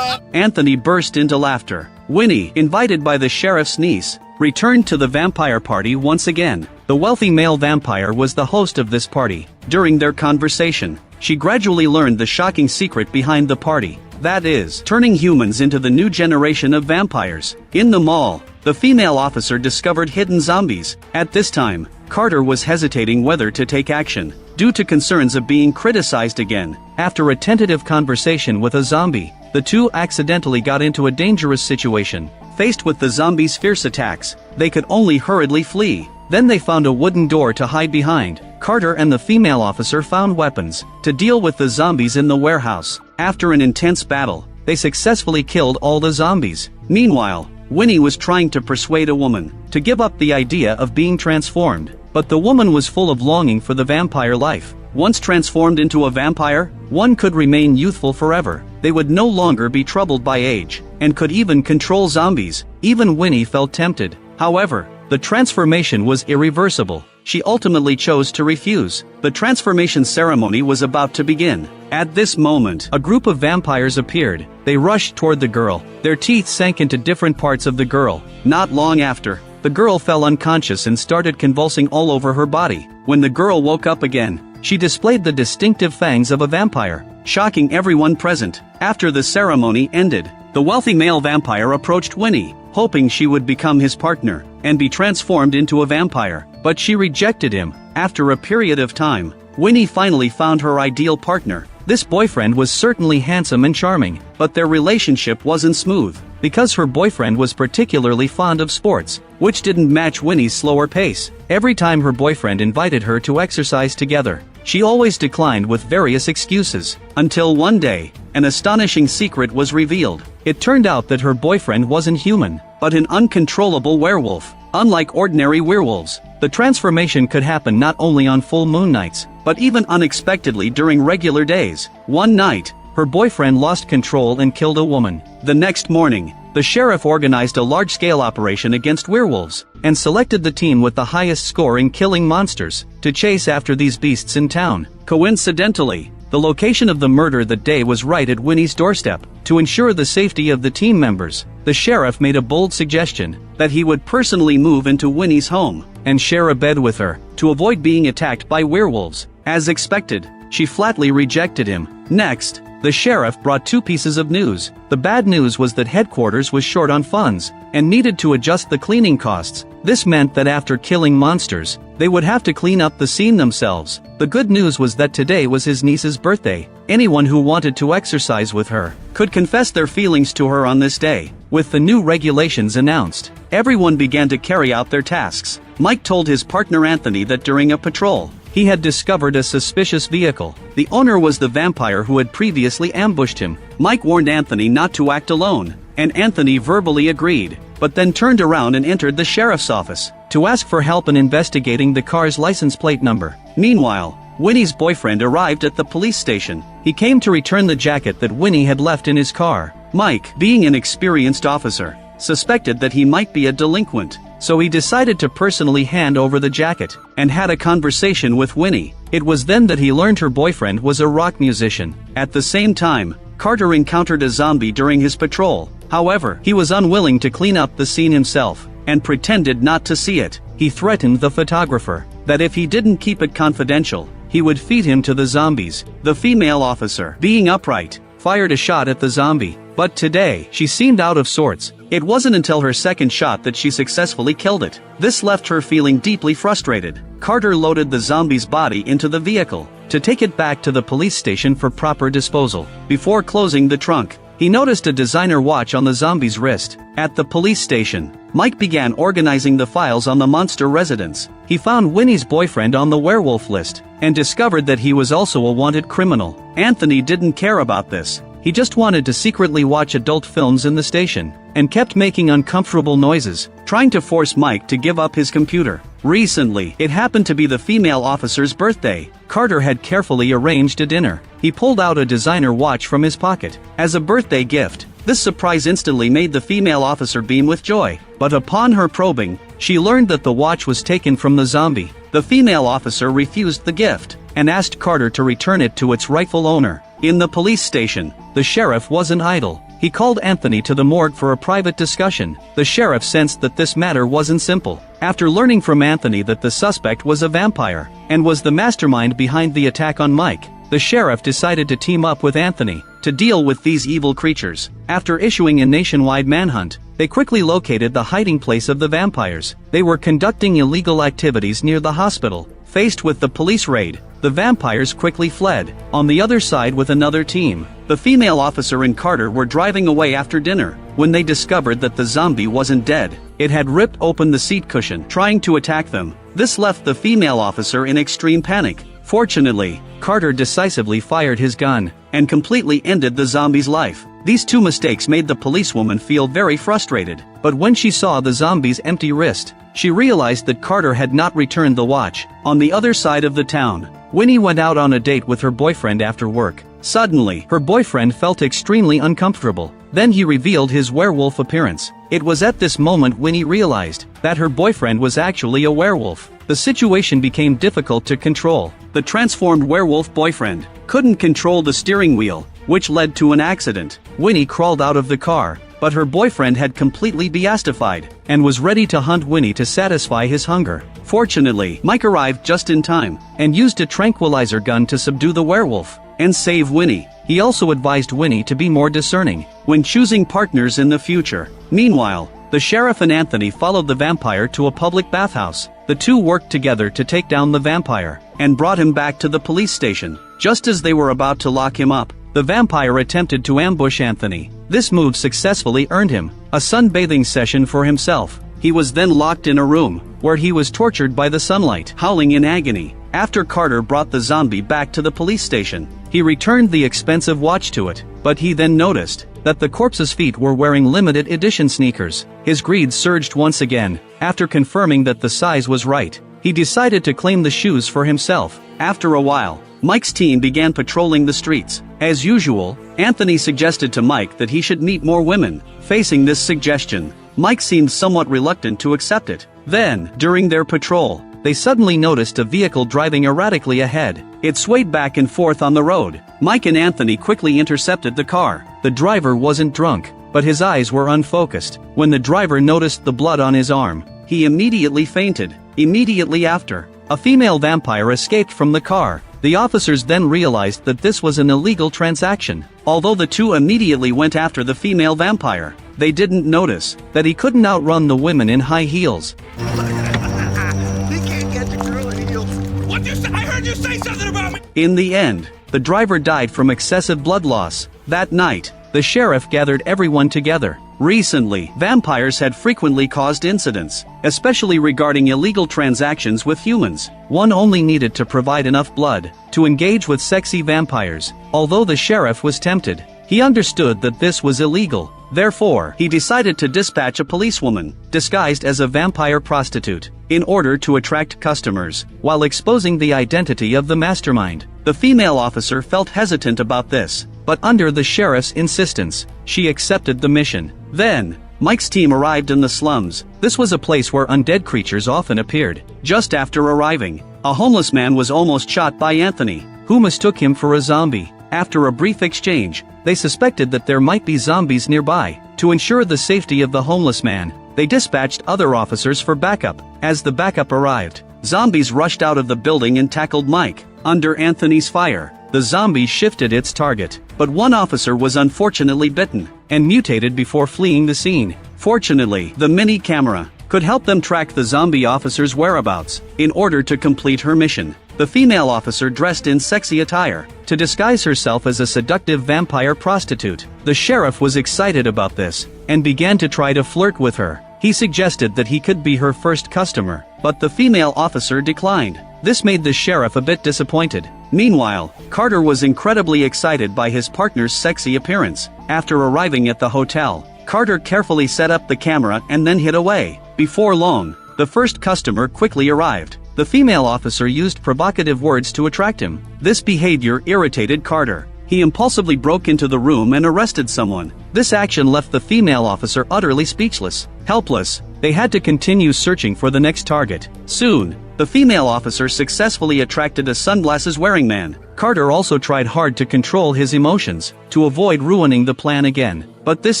Anthony burst into laughter. Winnie, invited by the sheriff's niece, returned to the vampire party once again. The wealthy male vampire was the host of this party. During their conversation, she gradually learned the shocking secret behind the party. That is, turning humans into the new generation of vampires. In the mall, the female officer discovered hidden zombies. At this time, Carter was hesitating whether to take action, due to concerns of being criticized again. After a tentative conversation with a zombie, the two accidentally got into a dangerous situation. Faced with the zombies' fierce attacks, they could only hurriedly flee. Then they found a wooden door to hide behind. Carter and the female officer found weapons to deal with the zombies in the warehouse. After an intense battle, they successfully killed all the zombies. Meanwhile, Winnie was trying to persuade a woman to give up the idea of being transformed, but the woman was full of longing for the vampire life. Once transformed into a vampire, one could remain youthful forever. They would no longer be troubled by age, and could even control zombies. Even Winnie felt tempted. However, the transformation was irreversible. She ultimately chose to refuse. The transformation ceremony was about to begin. At this moment, a group of vampires appeared. They rushed toward the girl. Their teeth sank into different parts of the girl. Not long after, the girl fell unconscious and started convulsing all over her body. When the girl woke up again, she displayed the distinctive fangs of a vampire, shocking everyone present. After the ceremony ended, the wealthy male vampire approached Winnie, hoping she would become his partner and be transformed into a vampire, but she rejected him. After a period of time, Winnie finally found her ideal partner. This boyfriend was certainly handsome and charming, but their relationship wasn't smooth, because her boyfriend was particularly fond of sports, which didn't match Winnie's slower pace. Every time her boyfriend invited her to exercise together, she always declined with various excuses, until one day, an astonishing secret was revealed. It turned out that her boyfriend wasn't human, but an uncontrollable werewolf. Unlike ordinary werewolves, the transformation could happen not only on full moon nights, but even unexpectedly during regular days. One night, her boyfriend lost control and killed a woman. The next morning, the sheriff organized a large-scale operation against werewolves, and selected the team with the highest score in killing monsters, to chase after these beasts in town. Coincidentally, the location of the murder that day was right at Winnie's doorstep. To ensure the safety of the team members, the sheriff made a bold suggestion that he would personally move into Winnie's home and share a bed with her, to avoid being attacked by werewolves. As expected, she flatly rejected him. Next, the sheriff brought two pieces of news. The bad news was that headquarters was short on funds, and needed to adjust the cleaning costs. This meant that after killing monsters, they would have to clean up the scene themselves. The good news was that today was his niece's birthday. Anyone who wanted to exercise with her could confess their feelings to her on this day. With the new regulations announced, everyone began to carry out their tasks. Mike told his partner Anthony that during a patrol, he had discovered a suspicious vehicle. The owner was the vampire who had previously ambushed him. Mike warned Anthony not to act alone, and Anthony verbally agreed, but then turned around and entered the sheriff's office to ask for help in investigating the car's license plate number. Meanwhile, Winnie's boyfriend arrived at the police station. He came to return the jacket that Winnie had left in his car. Mike, being an experienced officer, suspected that he might be a delinquent, so he decided to personally hand over the jacket, and had a conversation with Winnie. It was then that he learned her boyfriend was a rock musician. At the same time, Carter encountered a zombie during his patrol. However, he was unwilling to clean up the scene himself, and pretended not to see it. He threatened the photographer that if he didn't keep it confidential, he would feed him to the zombies. The female officer, being upright, fired a shot at the zombie. but today, she seemed out of sorts. It wasn't until her second shot that she successfully killed it. This left her feeling deeply frustrated. Carter loaded the zombie's body into the vehicle to take it back to the police station for proper disposal. Before closing the trunk, he noticed a designer watch on the zombie's wrist. At the police station, Mike began organizing the files on the monster residence. He found Winnie's boyfriend on the werewolf list, and discovered that he was also a wanted criminal. Anthony didn't care about this. He just wanted to secretly watch adult films in the station, and kept making uncomfortable noises, trying to force Mike to give up his computer. Recently, it happened to be the female officer's birthday. Carter had carefully arranged a dinner. He pulled out a designer watch from his pocket as a birthday gift. This surprise instantly made the female officer beam with joy, but upon her probing, she learned that the watch was taken from the zombie. The female officer refused the gift, and asked Carter to return it to its rightful owner. In the police station, the sheriff wasn't idle. He called Anthony to the morgue for a private discussion. The sheriff sensed that this matter wasn't simple. After learning from Anthony that the suspect was a vampire, and was the mastermind behind the attack on Mike, the sheriff decided to team up with Anthony to deal with these evil creatures. After issuing a nationwide manhunt, they quickly located the hiding place of the vampires. They were conducting illegal activities near the hospital. Faced with the police raid, the vampires quickly fled. On the other side with another team, the female officer and Carter were driving away after dinner, when they discovered that the zombie wasn't dead. It had ripped open the seat cushion, trying to attack them. This left the female officer in extreme panic. Fortunately, Carter decisively fired his gun, and completely ended the zombie's life. These two mistakes made the policewoman feel very frustrated, but when she saw the zombie's empty wrist, she realized that Carter had not returned the watch. On the other side of the town, Winnie went out on a date with her boyfriend after work. Suddenly, her boyfriend felt extremely uncomfortable. Then he revealed his werewolf appearance. It was at this moment Winnie realized that her boyfriend was actually a werewolf. The situation became difficult to control. The transformed werewolf boyfriend couldn't control the steering wheel, which led to an accident. Winnie crawled out of the car, but her boyfriend had completely beastified, and was ready to hunt Winnie to satisfy his hunger. Fortunately, Mike arrived just in time, and used a tranquilizer gun to subdue the werewolf, and save Winnie. He also advised Winnie to be more discerning when choosing partners in the future. Meanwhile, the sheriff and Anthony followed the vampire to a public bathhouse. The two worked together to take down the vampire, and brought him back to the police station. Just as they were about to lock him up, the vampire attempted to ambush Anthony. This move successfully earned him a sunbathing session for himself. He was then locked in a room, where he was tortured by the sunlight, howling in agony. After Carter brought the zombie back to the police station, he returned the expensive watch to it, but he then noticed that the corpse's feet were wearing limited edition sneakers. His greed surged once again. After confirming that the size was right, he decided to claim the shoes for himself. After a while, Mike's team began patrolling the streets. As usual, Anthony suggested to Mike that he should meet more women. Facing this suggestion, Mike seemed somewhat reluctant to accept it. Then, during their patrol, they suddenly noticed a vehicle driving erratically ahead. It swayed back and forth on the road. Mike and Anthony quickly intercepted the car. The driver wasn't drunk, but his eyes were unfocused. When the driver noticed the blood on his arm, he immediately fainted. Immediately after, a female vampire escaped from the car. The officers then realized that this was an illegal transaction. Although the two immediately went after the female vampire, they didn't notice that he couldn't outrun the women in high heels. He can't get the girl in heels. What you say? I heard you say something about me. In the end, the driver died from excessive blood loss. That night, the sheriff gathered everyone together. Recently, vampires had frequently caused incidents, especially regarding illegal transactions with humans. One only needed to provide enough blood to engage with sexy vampires. Although the sheriff was tempted, he understood that this was illegal. Therefore, he decided to dispatch a policewoman, disguised as a vampire prostitute, in order to attract customers, while exposing the identity of the mastermind. The female officer felt hesitant about this, but under the sheriff's insistence, she accepted the mission. Then, Mike's team arrived in the slums. This was a place where undead creatures often appeared. Just after arriving, a homeless man was almost shot by Anthony, who mistook him for a zombie. After a brief exchange, they suspected that there might be zombies nearby. To ensure the safety of the homeless man, they dispatched other officers for backup. As the backup arrived, zombies rushed out of the building and tackled Mike. Under Anthony's fire, the zombie shifted its target. but one officer was unfortunately bitten and mutated before fleeing the scene. Fortunately, the mini camera could help them track the zombie officer's whereabouts in order to complete her mission. The female officer dressed in sexy attire to disguise herself as a seductive vampire prostitute. The sheriff was excited about this and began to try to flirt with her. He suggested that he could be her first customer, but the female officer declined. This made the sheriff a bit disappointed. Meanwhile, Carter was incredibly excited by his partner's sexy appearance. After arriving at the hotel, Carter carefully set up the camera and then hid away. Before long, the first customer quickly arrived. The female officer used provocative words to attract him. This behavior irritated Carter. He impulsively broke into the room and arrested someone. This action left the female officer utterly speechless. Helpless, they had to continue searching for the next target. Soon, the female officer successfully attracted a sunglasses-wearing man. Carter also tried hard to control his emotions to avoid ruining the plan again. But this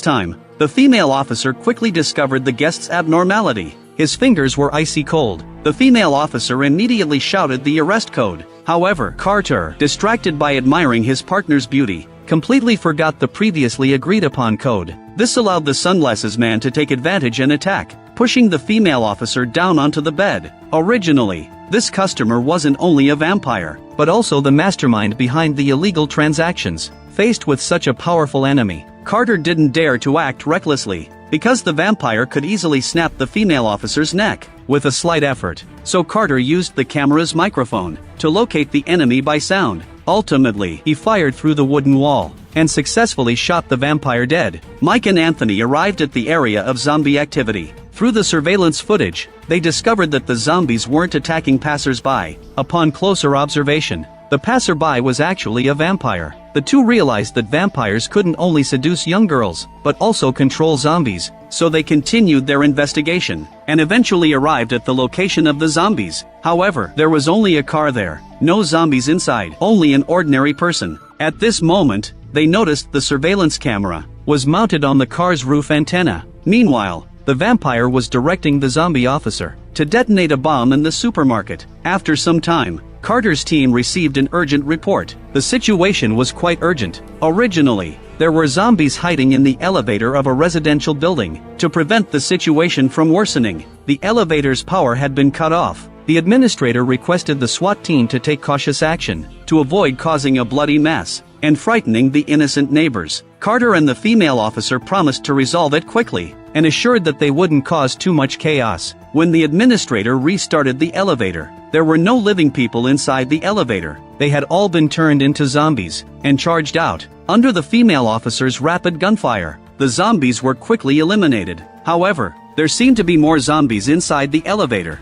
time, the female officer quickly discovered the guest's abnormality. His fingers were icy cold. The female officer immediately shouted the arrest code. However, Carter, distracted by admiring his partner's beauty, completely forgot the previously agreed-upon code. This allowed the sunglasses man to take advantage and attack, pushing the female officer down onto the bed. Originally, this customer wasn't only a vampire, but also the mastermind behind the illegal transactions. Faced with such a powerful enemy, Carter didn't dare to act recklessly, because the vampire could easily snap the female officer's neck with a slight effort. So Carter used the camera's microphone to locate the enemy by sound. Ultimately, he fired through the wooden wall and successfully shot the vampire dead. Mike and Anthony arrived at the area of zombie activity. Through the surveillance footage, they discovered that the zombies weren't attacking passers-by. Upon closer observation, the passerby was actually a vampire. The two realized that vampires couldn't only seduce young girls, but also control zombies, so they continued their investigation, and eventually arrived at the location of the zombies. However, there was only a car there, no zombies inside, only an ordinary person. At this moment, they noticed the surveillance camera was mounted on the car's roof antenna. Meanwhile, the vampire was directing the zombie officer to detonate a bomb in the supermarket. After some time, Carter's team received an urgent report. The situation was quite urgent. Originally, there were zombies hiding in the elevator of a residential building. To prevent the situation from worsening, the elevator's power had been cut off. The administrator requested the SWAT team to take cautious action to avoid causing a bloody mess and frightening the innocent neighbors. Carter and the female officer promised to resolve it quickly and assured that they wouldn't cause too much chaos. When the administrator restarted the elevator, there were no living people inside the elevator. They had all been turned into zombies and charged out. Under the female officer's rapid gunfire, the zombies were quickly eliminated. However, there seemed to be more zombies inside the elevator.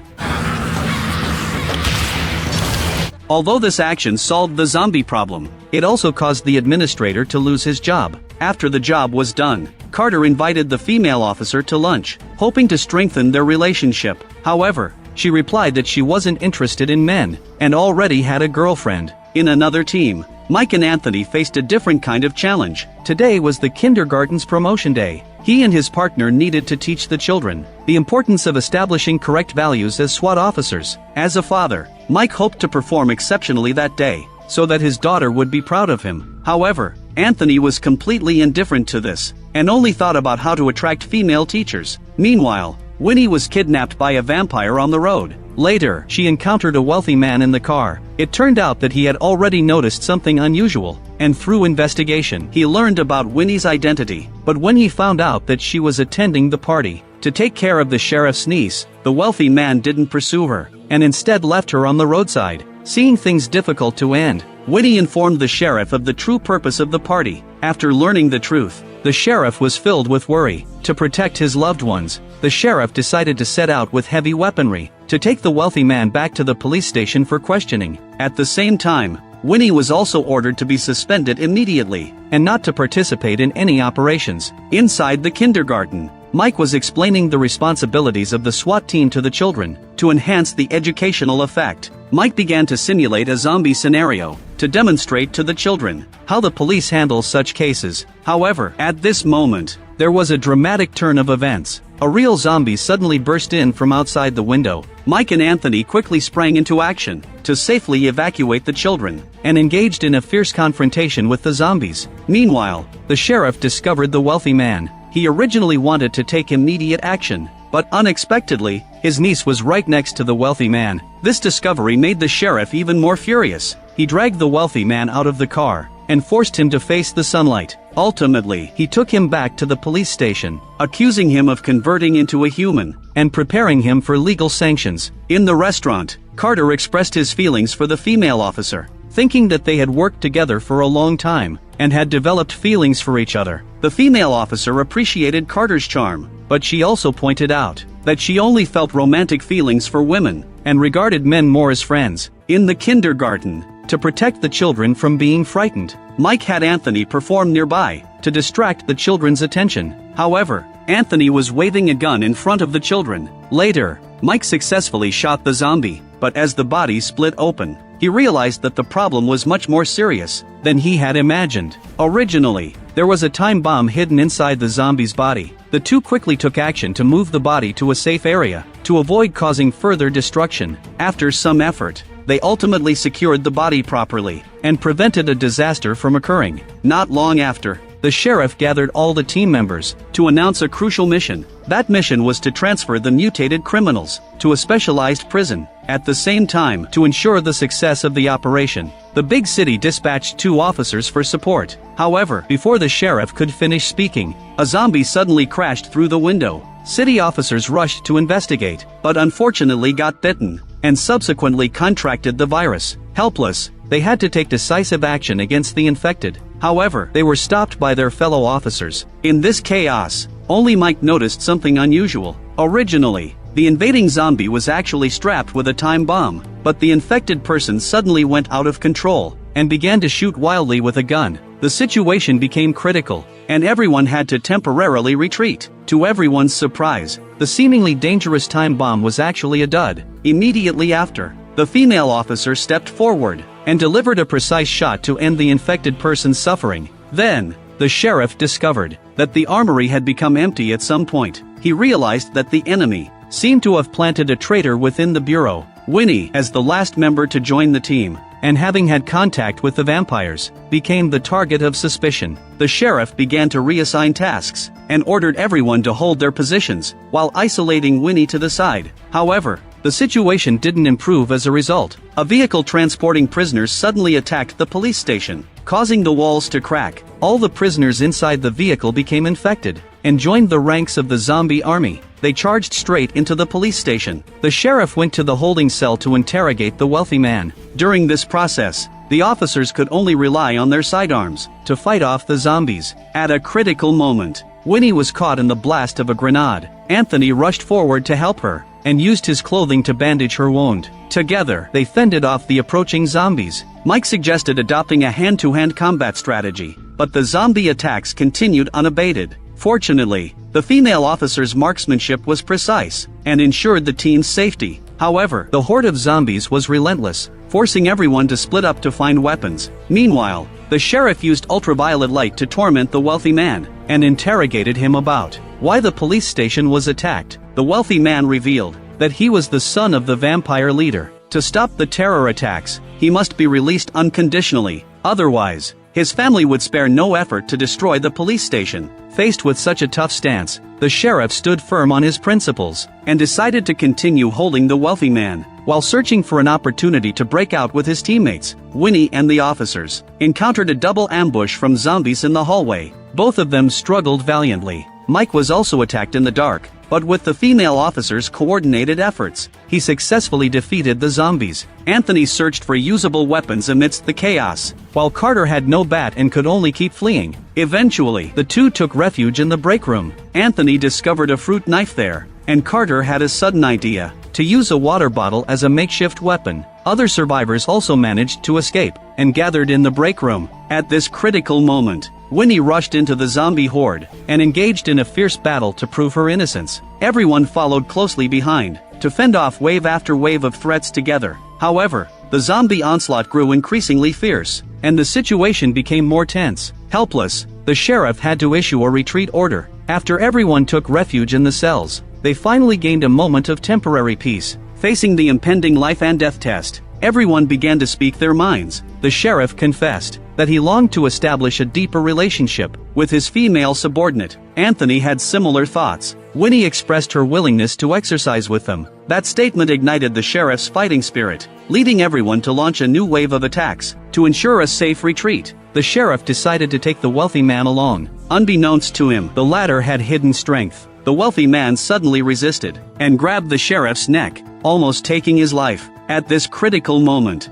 Although this action solved the zombie problem, it also caused the administrator to lose his job. After the job was done, Carter invited the female officer to lunch, hoping to strengthen their relationship. However, she replied that she wasn't interested in men and already had a girlfriend. In another team, Mike and Anthony faced a different kind of challenge. Today was the kindergarten's promotion day. He and his partner needed to teach the children the importance of establishing correct values as SWAT officers. As a father, Mike hoped to perform exceptionally that day, so that his daughter would be proud of him. However, Anthony was completely indifferent to this, and only thought about how to attract female teachers. Meanwhile, Winnie was kidnapped by a vampire on the road. Later, she encountered a wealthy man in the car. It turned out that he had already noticed something unusual, and through investigation, he learned about Winnie's identity. But when he found out that she was attending the party to take care of the sheriff's niece, the wealthy man didn't pursue her, and instead left her on the roadside. Seeing things difficult to end, Winnie informed the sheriff of the true purpose of the party. After learning the truth, the sheriff was filled with worry. To protect his loved ones, the sheriff decided to set out with heavy weaponry to take the wealthy man back to the police station for questioning. At the same time, Winnie was also ordered to be suspended immediately and not to participate in any operations. Inside the kindergarten, Mike was explaining the responsibilities of the SWAT team to the children. To enhance the educational effect, Mike began to simulate a zombie scenario to demonstrate to the children how the police handle such cases. However, at this moment, there was a dramatic turn of events. A real zombie suddenly burst in from outside the window Mike and Anthony quickly sprang into action to safely evacuate the children, and engaged in a fierce confrontation with the zombies. Meanwhile, the sheriff discovered the wealthy man. He originally wanted to take immediate action, but unexpectedly, his niece was right next to the wealthy man. This discovery made the sheriff even more furious. He dragged the wealthy man out of the car and forced him to face the sunlight. Ultimately, he took him back to the police station, accusing him of converting into a human and preparing him for legal sanctions. In the restaurant, Carter expressed his feelings for the female officer, thinking that they had worked together for a long time and had developed feelings for each other. The female officer appreciated Carter's charm, but she also pointed out that she only felt romantic feelings for women and regarded men more as friends. In the kindergarten, to protect the children from being frightened, Mike had Anthony perform nearby to distract the children's attention. However, Anthony was waving a gun in front of the children. Later, Mike successfully shot the zombie, but as the body split open, he realized that the problem was much more serious than he had imagined. Originally, there was a time bomb hidden inside the zombie's body. The two quickly took action to move the body to a safe area to avoid causing further destruction. After some effort, they ultimately secured the body properly and prevented a disaster from occurring. Not long after, the sheriff gathered all the team members to announce a crucial mission. That mission was to transfer the mutated criminals to a specialized prison. At the same time, to ensure the success of the operation, the big city dispatched 2 officers for support. However, before the sheriff could finish speaking, a zombie suddenly crashed through the window. City officers rushed to investigate, but unfortunately got bitten and subsequently contracted the virus. Helpless, they had to take decisive action against the infected. However, they were stopped by their fellow officers. In this chaos, only Mike noticed something unusual. Originally, the invading zombie was actually strapped with a time bomb, but the infected person suddenly went out of control and began to shoot wildly with a gun. The situation became critical, and everyone had to temporarily retreat. To everyone's surprise, the seemingly dangerous time bomb was actually a dud. Immediately after, the female officer stepped forward and delivered a precise shot to end the infected person's suffering. Then, the sheriff discovered that the armory had become empty at some point. He realized that the enemy seemed to have planted a traitor within the bureau. Winnie, as the last member to join the team, and having had contact with the vampires, became the target of suspicion. The sheriff began to reassign tasks and ordered everyone to hold their positions while isolating Winnie to the side. However, the situation didn't improve as a result. A vehicle transporting prisoners suddenly attacked the police station, causing the walls to crack. All the prisoners inside the vehicle became infected and joined the ranks of the zombie army. They charged straight into the police station. The sheriff went to the holding cell to interrogate the wealthy man. During this process, the officers could only rely on their sidearms to fight off the zombies. At a critical moment, Winnie was caught in the blast of a grenade. Anthony rushed forward to help her and used his clothing to bandage her wound. Together, they fended off the approaching zombies. Mike suggested adopting a hand-to-hand combat strategy, but the zombie attacks continued unabated. Fortunately, the female officer's marksmanship was precise and ensured the team's safety. However, the horde of zombies was relentless, forcing everyone to split up to find weapons. Meanwhile, the sheriff used ultraviolet light to torment the wealthy man and interrogated him about why the police station was attacked. The wealthy man revealed that he was the son of the vampire leader. To stop the terror attacks, he must be released unconditionally. Otherwise, his family would spare no effort to destroy the police station. Faced with such a tough stance, the sheriff stood firm on his principles and decided to continue holding the wealthy man while searching for an opportunity to break out with his teammates. Winnie and the officers encountered a double ambush from zombies in the hallway. Both of them struggled valiantly. Mike was also attacked in the dark, but with the female officer's coordinated efforts, he successfully defeated the zombies. Anthony searched for usable weapons amidst the chaos, while Carter had no bat and could only keep fleeing. Eventually, the two took refuge in the break room. Anthony discovered a fruit knife there, and Carter had a sudden idea to use a water bottle as a makeshift weapon. Other survivors also managed to escape and gathered in the break room. At this critical moment, Winnie rushed into the zombie horde and engaged in a fierce battle to prove her innocence. Everyone followed closely behind to fend off wave after wave of threats together. However, the zombie onslaught grew increasingly fierce, and the situation became more tense. Helpless, the sheriff had to issue a retreat order. After everyone took refuge in the cells, they finally gained a moment of temporary peace. Facing the impending life and death test, everyone began to speak their minds. The sheriff confessed that he longed to establish a deeper relationship with his female subordinate. Anthony had similar thoughts. Winnie expressed her willingness to exercise with them. That statement ignited the sheriff's fighting spirit, leading everyone to launch a new wave of attacks. To ensure a safe retreat, the sheriff decided to take the wealthy man along. Unbeknownst to him, the latter had hidden strength. The wealthy man suddenly resisted and grabbed the sheriff's neck, almost taking his life. At this critical moment,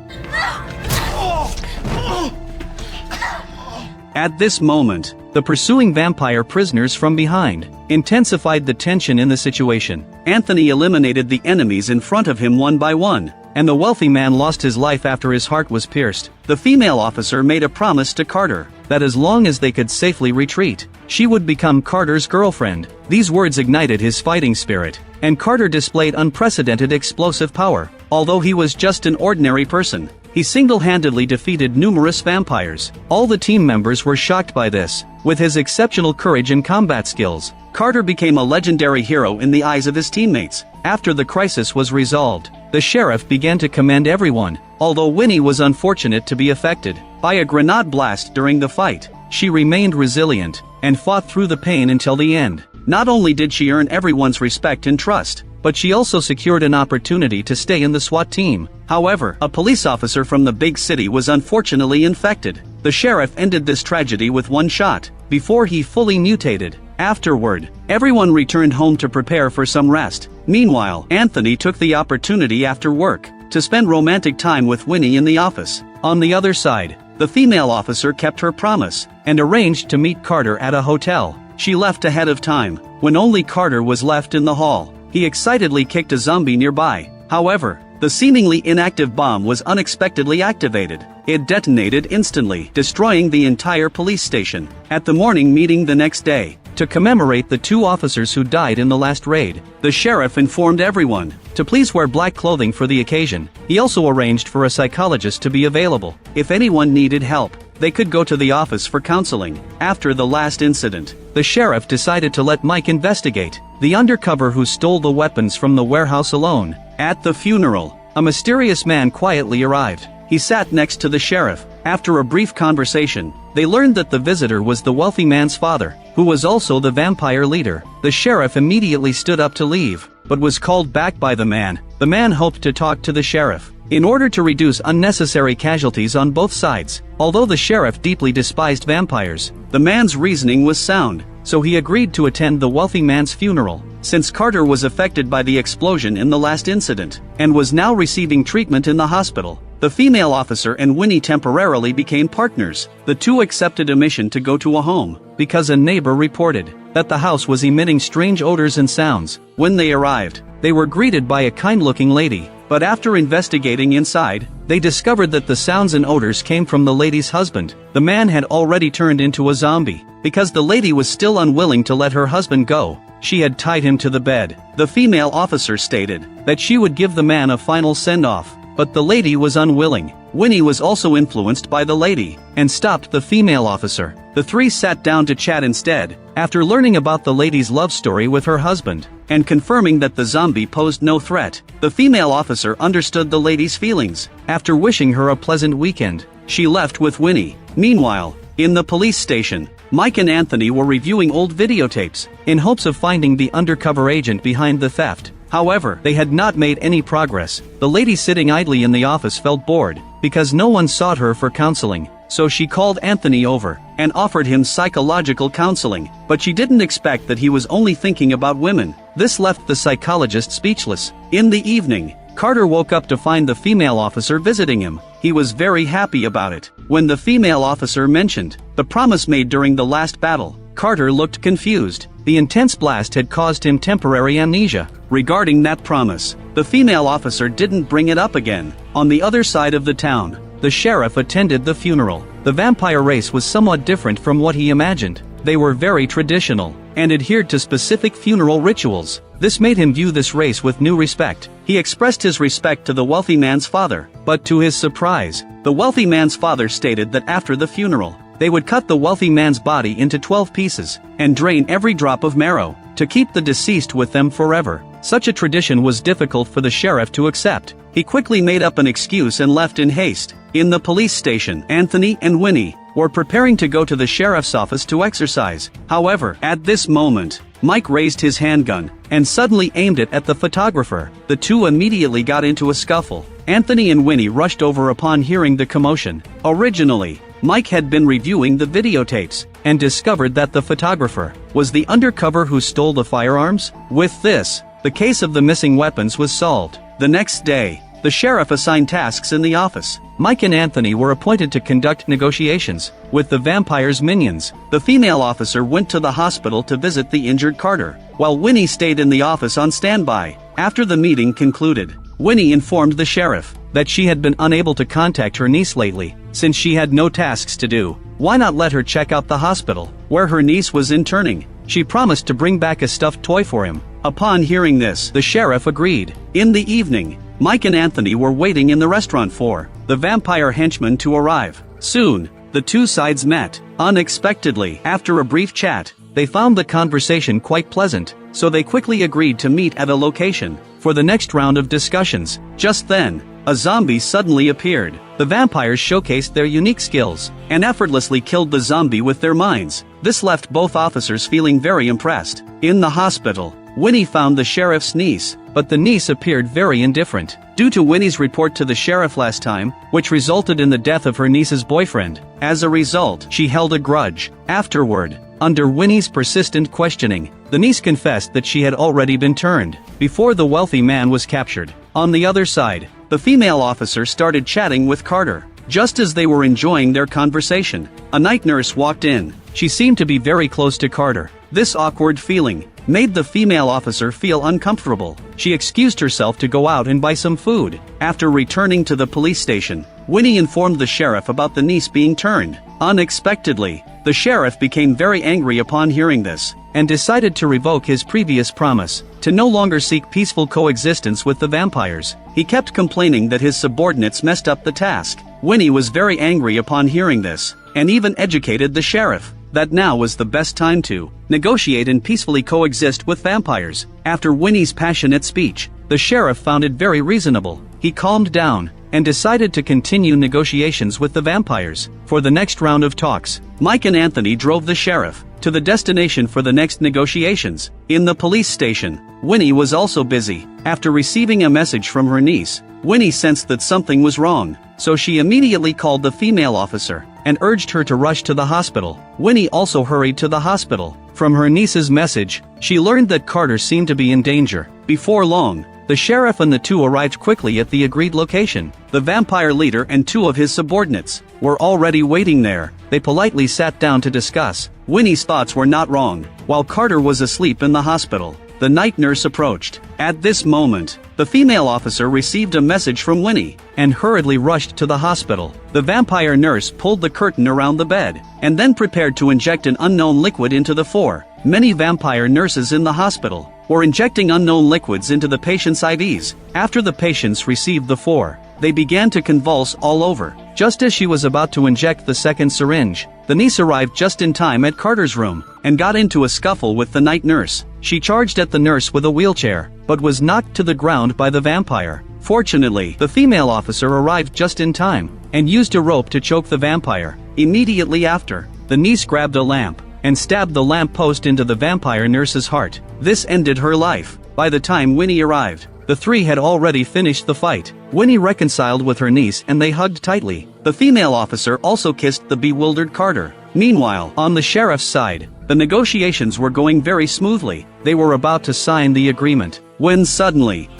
the pursuing vampire prisoners from behind intensified the tension in the situation. Anthony eliminated the enemies in front of him one by one, and the wealthy man lost his life after his heart was pierced. The female officer made a promise to Carter that as long as they could safely retreat, she would become Carter's girlfriend. These words ignited his fighting spirit, and Carter displayed unprecedented explosive power. Although he was just an ordinary person, he single-handedly defeated numerous vampires. All the team members were shocked by this. With his exceptional courage and combat skills, Carter became a legendary hero in the eyes of his teammates. After the crisis was resolved, the sheriff began to commend everyone. Although Winnie was unfortunate to be affected by a grenade blast during the fight, she remained resilient and fought through the pain until the end. Not only did she earn everyone's respect and trust, but she also secured an opportunity to stay in the SWAT team. However, a police officer from the big city was unfortunately infected. The sheriff ended this tragedy with one shot, before he fully mutated. Afterward, everyone returned home to prepare for some rest. Meanwhile, Anthony took the opportunity after work to spend romantic time with Winnie in the office. On the other side, the female officer kept her promise and arranged to meet Carter at a hotel. She left ahead of time. When only Carter was left in the hall, he excitedly kicked a zombie nearby. However, the seemingly inactive bomb was unexpectedly activated. It detonated instantly, destroying the entire police station. At the morning meeting the next day, to commemorate the 2 officers who died in the last raid, the sheriff informed everyone to please wear black clothing for the occasion. He also arranged for a psychologist to be available. If anyone needed help, they could go to the office for counseling. After the last incident, the sheriff decided to let Mike investigate the undercover who stole the weapons from the warehouse alone. At the funeral, a mysterious man quietly arrived. He sat next to the sheriff. After a brief conversation, they learned that the visitor was the wealthy man's father, who was also the vampire leader. The sheriff immediately stood up to leave, but was called back by the man. The man hoped to talk to the sheriff in order to reduce unnecessary casualties on both sides. Although the sheriff deeply despised vampires, the man's reasoning was sound, so he agreed to attend the wealthy man's funeral. Since Carter was affected by the explosion in the last incident, and was now receiving treatment in the hospital, the female officer and Winnie temporarily became partners. The two accepted a mission to go to a home, because a neighbor reported that the house was emitting strange odors and sounds. When they arrived, they were greeted by a kind-looking lady, but after investigating inside, they discovered that the sounds and odors came from the lady's husband. The man had already turned into a zombie. Because the lady was still unwilling to let her husband go, she had tied him to the bed. The female officer stated that she would give the man a final send-off, but the lady was unwilling. Winnie was also influenced by the lady, and stopped the female officer. The three sat down to chat instead, after learning about the lady's love story with her husband, and confirming that the zombie posed no threat. The female officer understood the lady's feelings. After wishing her a pleasant weekend, she left with Winnie. Meanwhile, in the police station, Mike and Anthony were reviewing old videotapes, in hopes of finding the undercover agent behind the theft. However, they had not made any progress. The lady sitting idly in the office felt bored, because no one sought her for counseling, so she called Anthony over, and offered him psychological counseling, but she didn't expect that he was only thinking about women. This left the psychologist speechless. In the evening, Carter woke up to find the female officer visiting him. He was very happy about it. When the female officer mentioned the promise made during the last battle, Carter looked confused. The intense blast had caused him temporary amnesia. Regarding that promise, the female officer didn't bring it up again. On the other side of the town, the sheriff attended the funeral. The vampire race was somewhat different from what he imagined. They were very traditional, and adhered to specific funeral rituals. This made him view this race with new respect. He expressed his respect to the wealthy man's father, but to his surprise, the wealthy man's father stated that after the funeral, they would cut the wealthy man's body into 12 pieces, and drain every drop of marrow, to keep the deceased with them forever. Such a tradition was difficult for the sheriff to accept. He quickly made up an excuse and left in haste. In the police station, Anthony and Winnie were preparing to go to the sheriff's office to exercise. However, at this moment, Mike raised his handgun and suddenly aimed it at the photographer. The two immediately got into a scuffle. Anthony and Winnie rushed over upon hearing the commotion. Originally, Mike had been reviewing the videotapes and discovered that the photographer was the undercover who stole the firearms. With this, the case of the missing weapons was solved. The next day, the sheriff assigned tasks in the office. Mike and Anthony were appointed to conduct negotiations with the vampire's minions. The female officer went to the hospital to visit the injured Carter, while Winnie stayed in the office on standby. After the meeting concluded, Winnie informed the sheriff that she had been unable to contact her niece lately, since she had no tasks to do. Why not let her check out the hospital, where her niece was interning? She promised to bring back a stuffed toy for him. Upon hearing this, the sheriff agreed. In the evening, Mike and Anthony were waiting in the restaurant for the vampire henchman to arrive. Soon, the two sides met. Unexpectedly, after a brief chat, they found the conversation quite pleasant, so they quickly agreed to meet at a location for the next round of discussions. Just then, a zombie suddenly appeared. The vampires showcased their unique skills and effortlessly killed the zombie with their minds. This left both officers feeling very impressed. In the hospital, Winnie found the sheriff's niece, but the niece appeared very indifferent. Due to Winnie's report to the sheriff last time, which resulted in the death of her niece's boyfriend, as a result, she held a grudge. Afterward, under Winnie's persistent questioning, the niece confessed that she had already been turned before the wealthy man was captured. On the other side, the female officer started chatting with Carter. Just as they were enjoying their conversation, a night nurse walked in. She seemed to be very close to Carter. This awkward feeling made the female officer feel uncomfortable. She excused herself to go out and buy some food. After returning to the police station, Winnie informed the sheriff about the niece being turned. Unexpectedly, the sheriff became very angry upon hearing this, and decided to revoke his previous promise to no longer seek peaceful coexistence with the vampires. He kept complaining that his subordinates messed up the task. Winnie was very angry upon hearing this, and even educated the sheriff that now was the best time to negotiate and peacefully coexist with vampires. After Winnie's passionate speech, the sheriff found it very reasonable. He calmed down and decided to continue negotiations with the vampires. For the next round of talks, Mike and Anthony drove the sheriff to the destination for the next negotiations. In the police station, Winnie was also busy. After receiving a message from her niece, Winnie sensed that something was wrong, so she immediately called the female officer and urged her to rush to the hospital. Winnie also hurried to the hospital. From her niece's message, she learned that Carter seemed to be in danger. Before long, the sheriff and the two arrived quickly at the agreed location. The vampire leader and two of his subordinates were already waiting there. They politely sat down to discuss. Winnie's thoughts were not wrong. While Carter was asleep in the hospital, the night nurse approached. At this moment, the female officer received a message from Winnie and hurriedly rushed to the hospital. The vampire nurse pulled the curtain around the bed and then prepared to inject an unknown liquid into the four. Many vampire nurses in the hospital were injecting unknown liquids into the patient's IVs. After the patients received the four, they began to convulse all over. Just as she was about to inject the second syringe, the niece arrived just in time at Carter's room and got into a scuffle with the night nurse. She charged at the nurse with a wheelchair, but was knocked to the ground by the vampire. Fortunately, the female officer arrived just in time and used a rope to choke the vampire. Immediately after, the niece grabbed a lamp and stabbed the lamp post into the vampire nurse's heart. This ended her life. By the time Winnie arrived, the three had already finished the fight. Winnie reconciled with her niece and they hugged tightly. The female officer also kissed the bewildered Carter. Meanwhile, on the sheriff's side, the negotiations were going very smoothly. They were about to sign the agreement, when suddenly,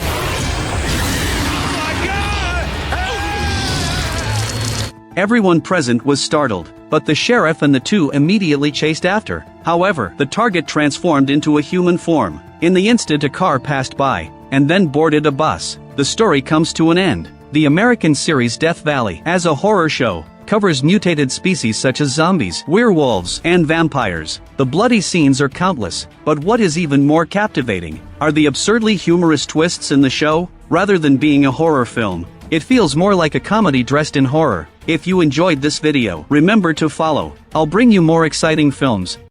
everyone present was startled, but the sheriff and the two immediately chased after. However, the target transformed into a human form. In the instant, a car passed by and then boarded a bus. The story comes to an end. The American series Death Valley, as a horror show, covers mutated species such as zombies, werewolves, and vampires. The bloody scenes are countless, but what is even more captivating are the absurdly humorous twists in the show. Rather than being a horror film, it feels more like a comedy dressed in horror. If you enjoyed this video, remember to follow. I'll bring you more exciting films.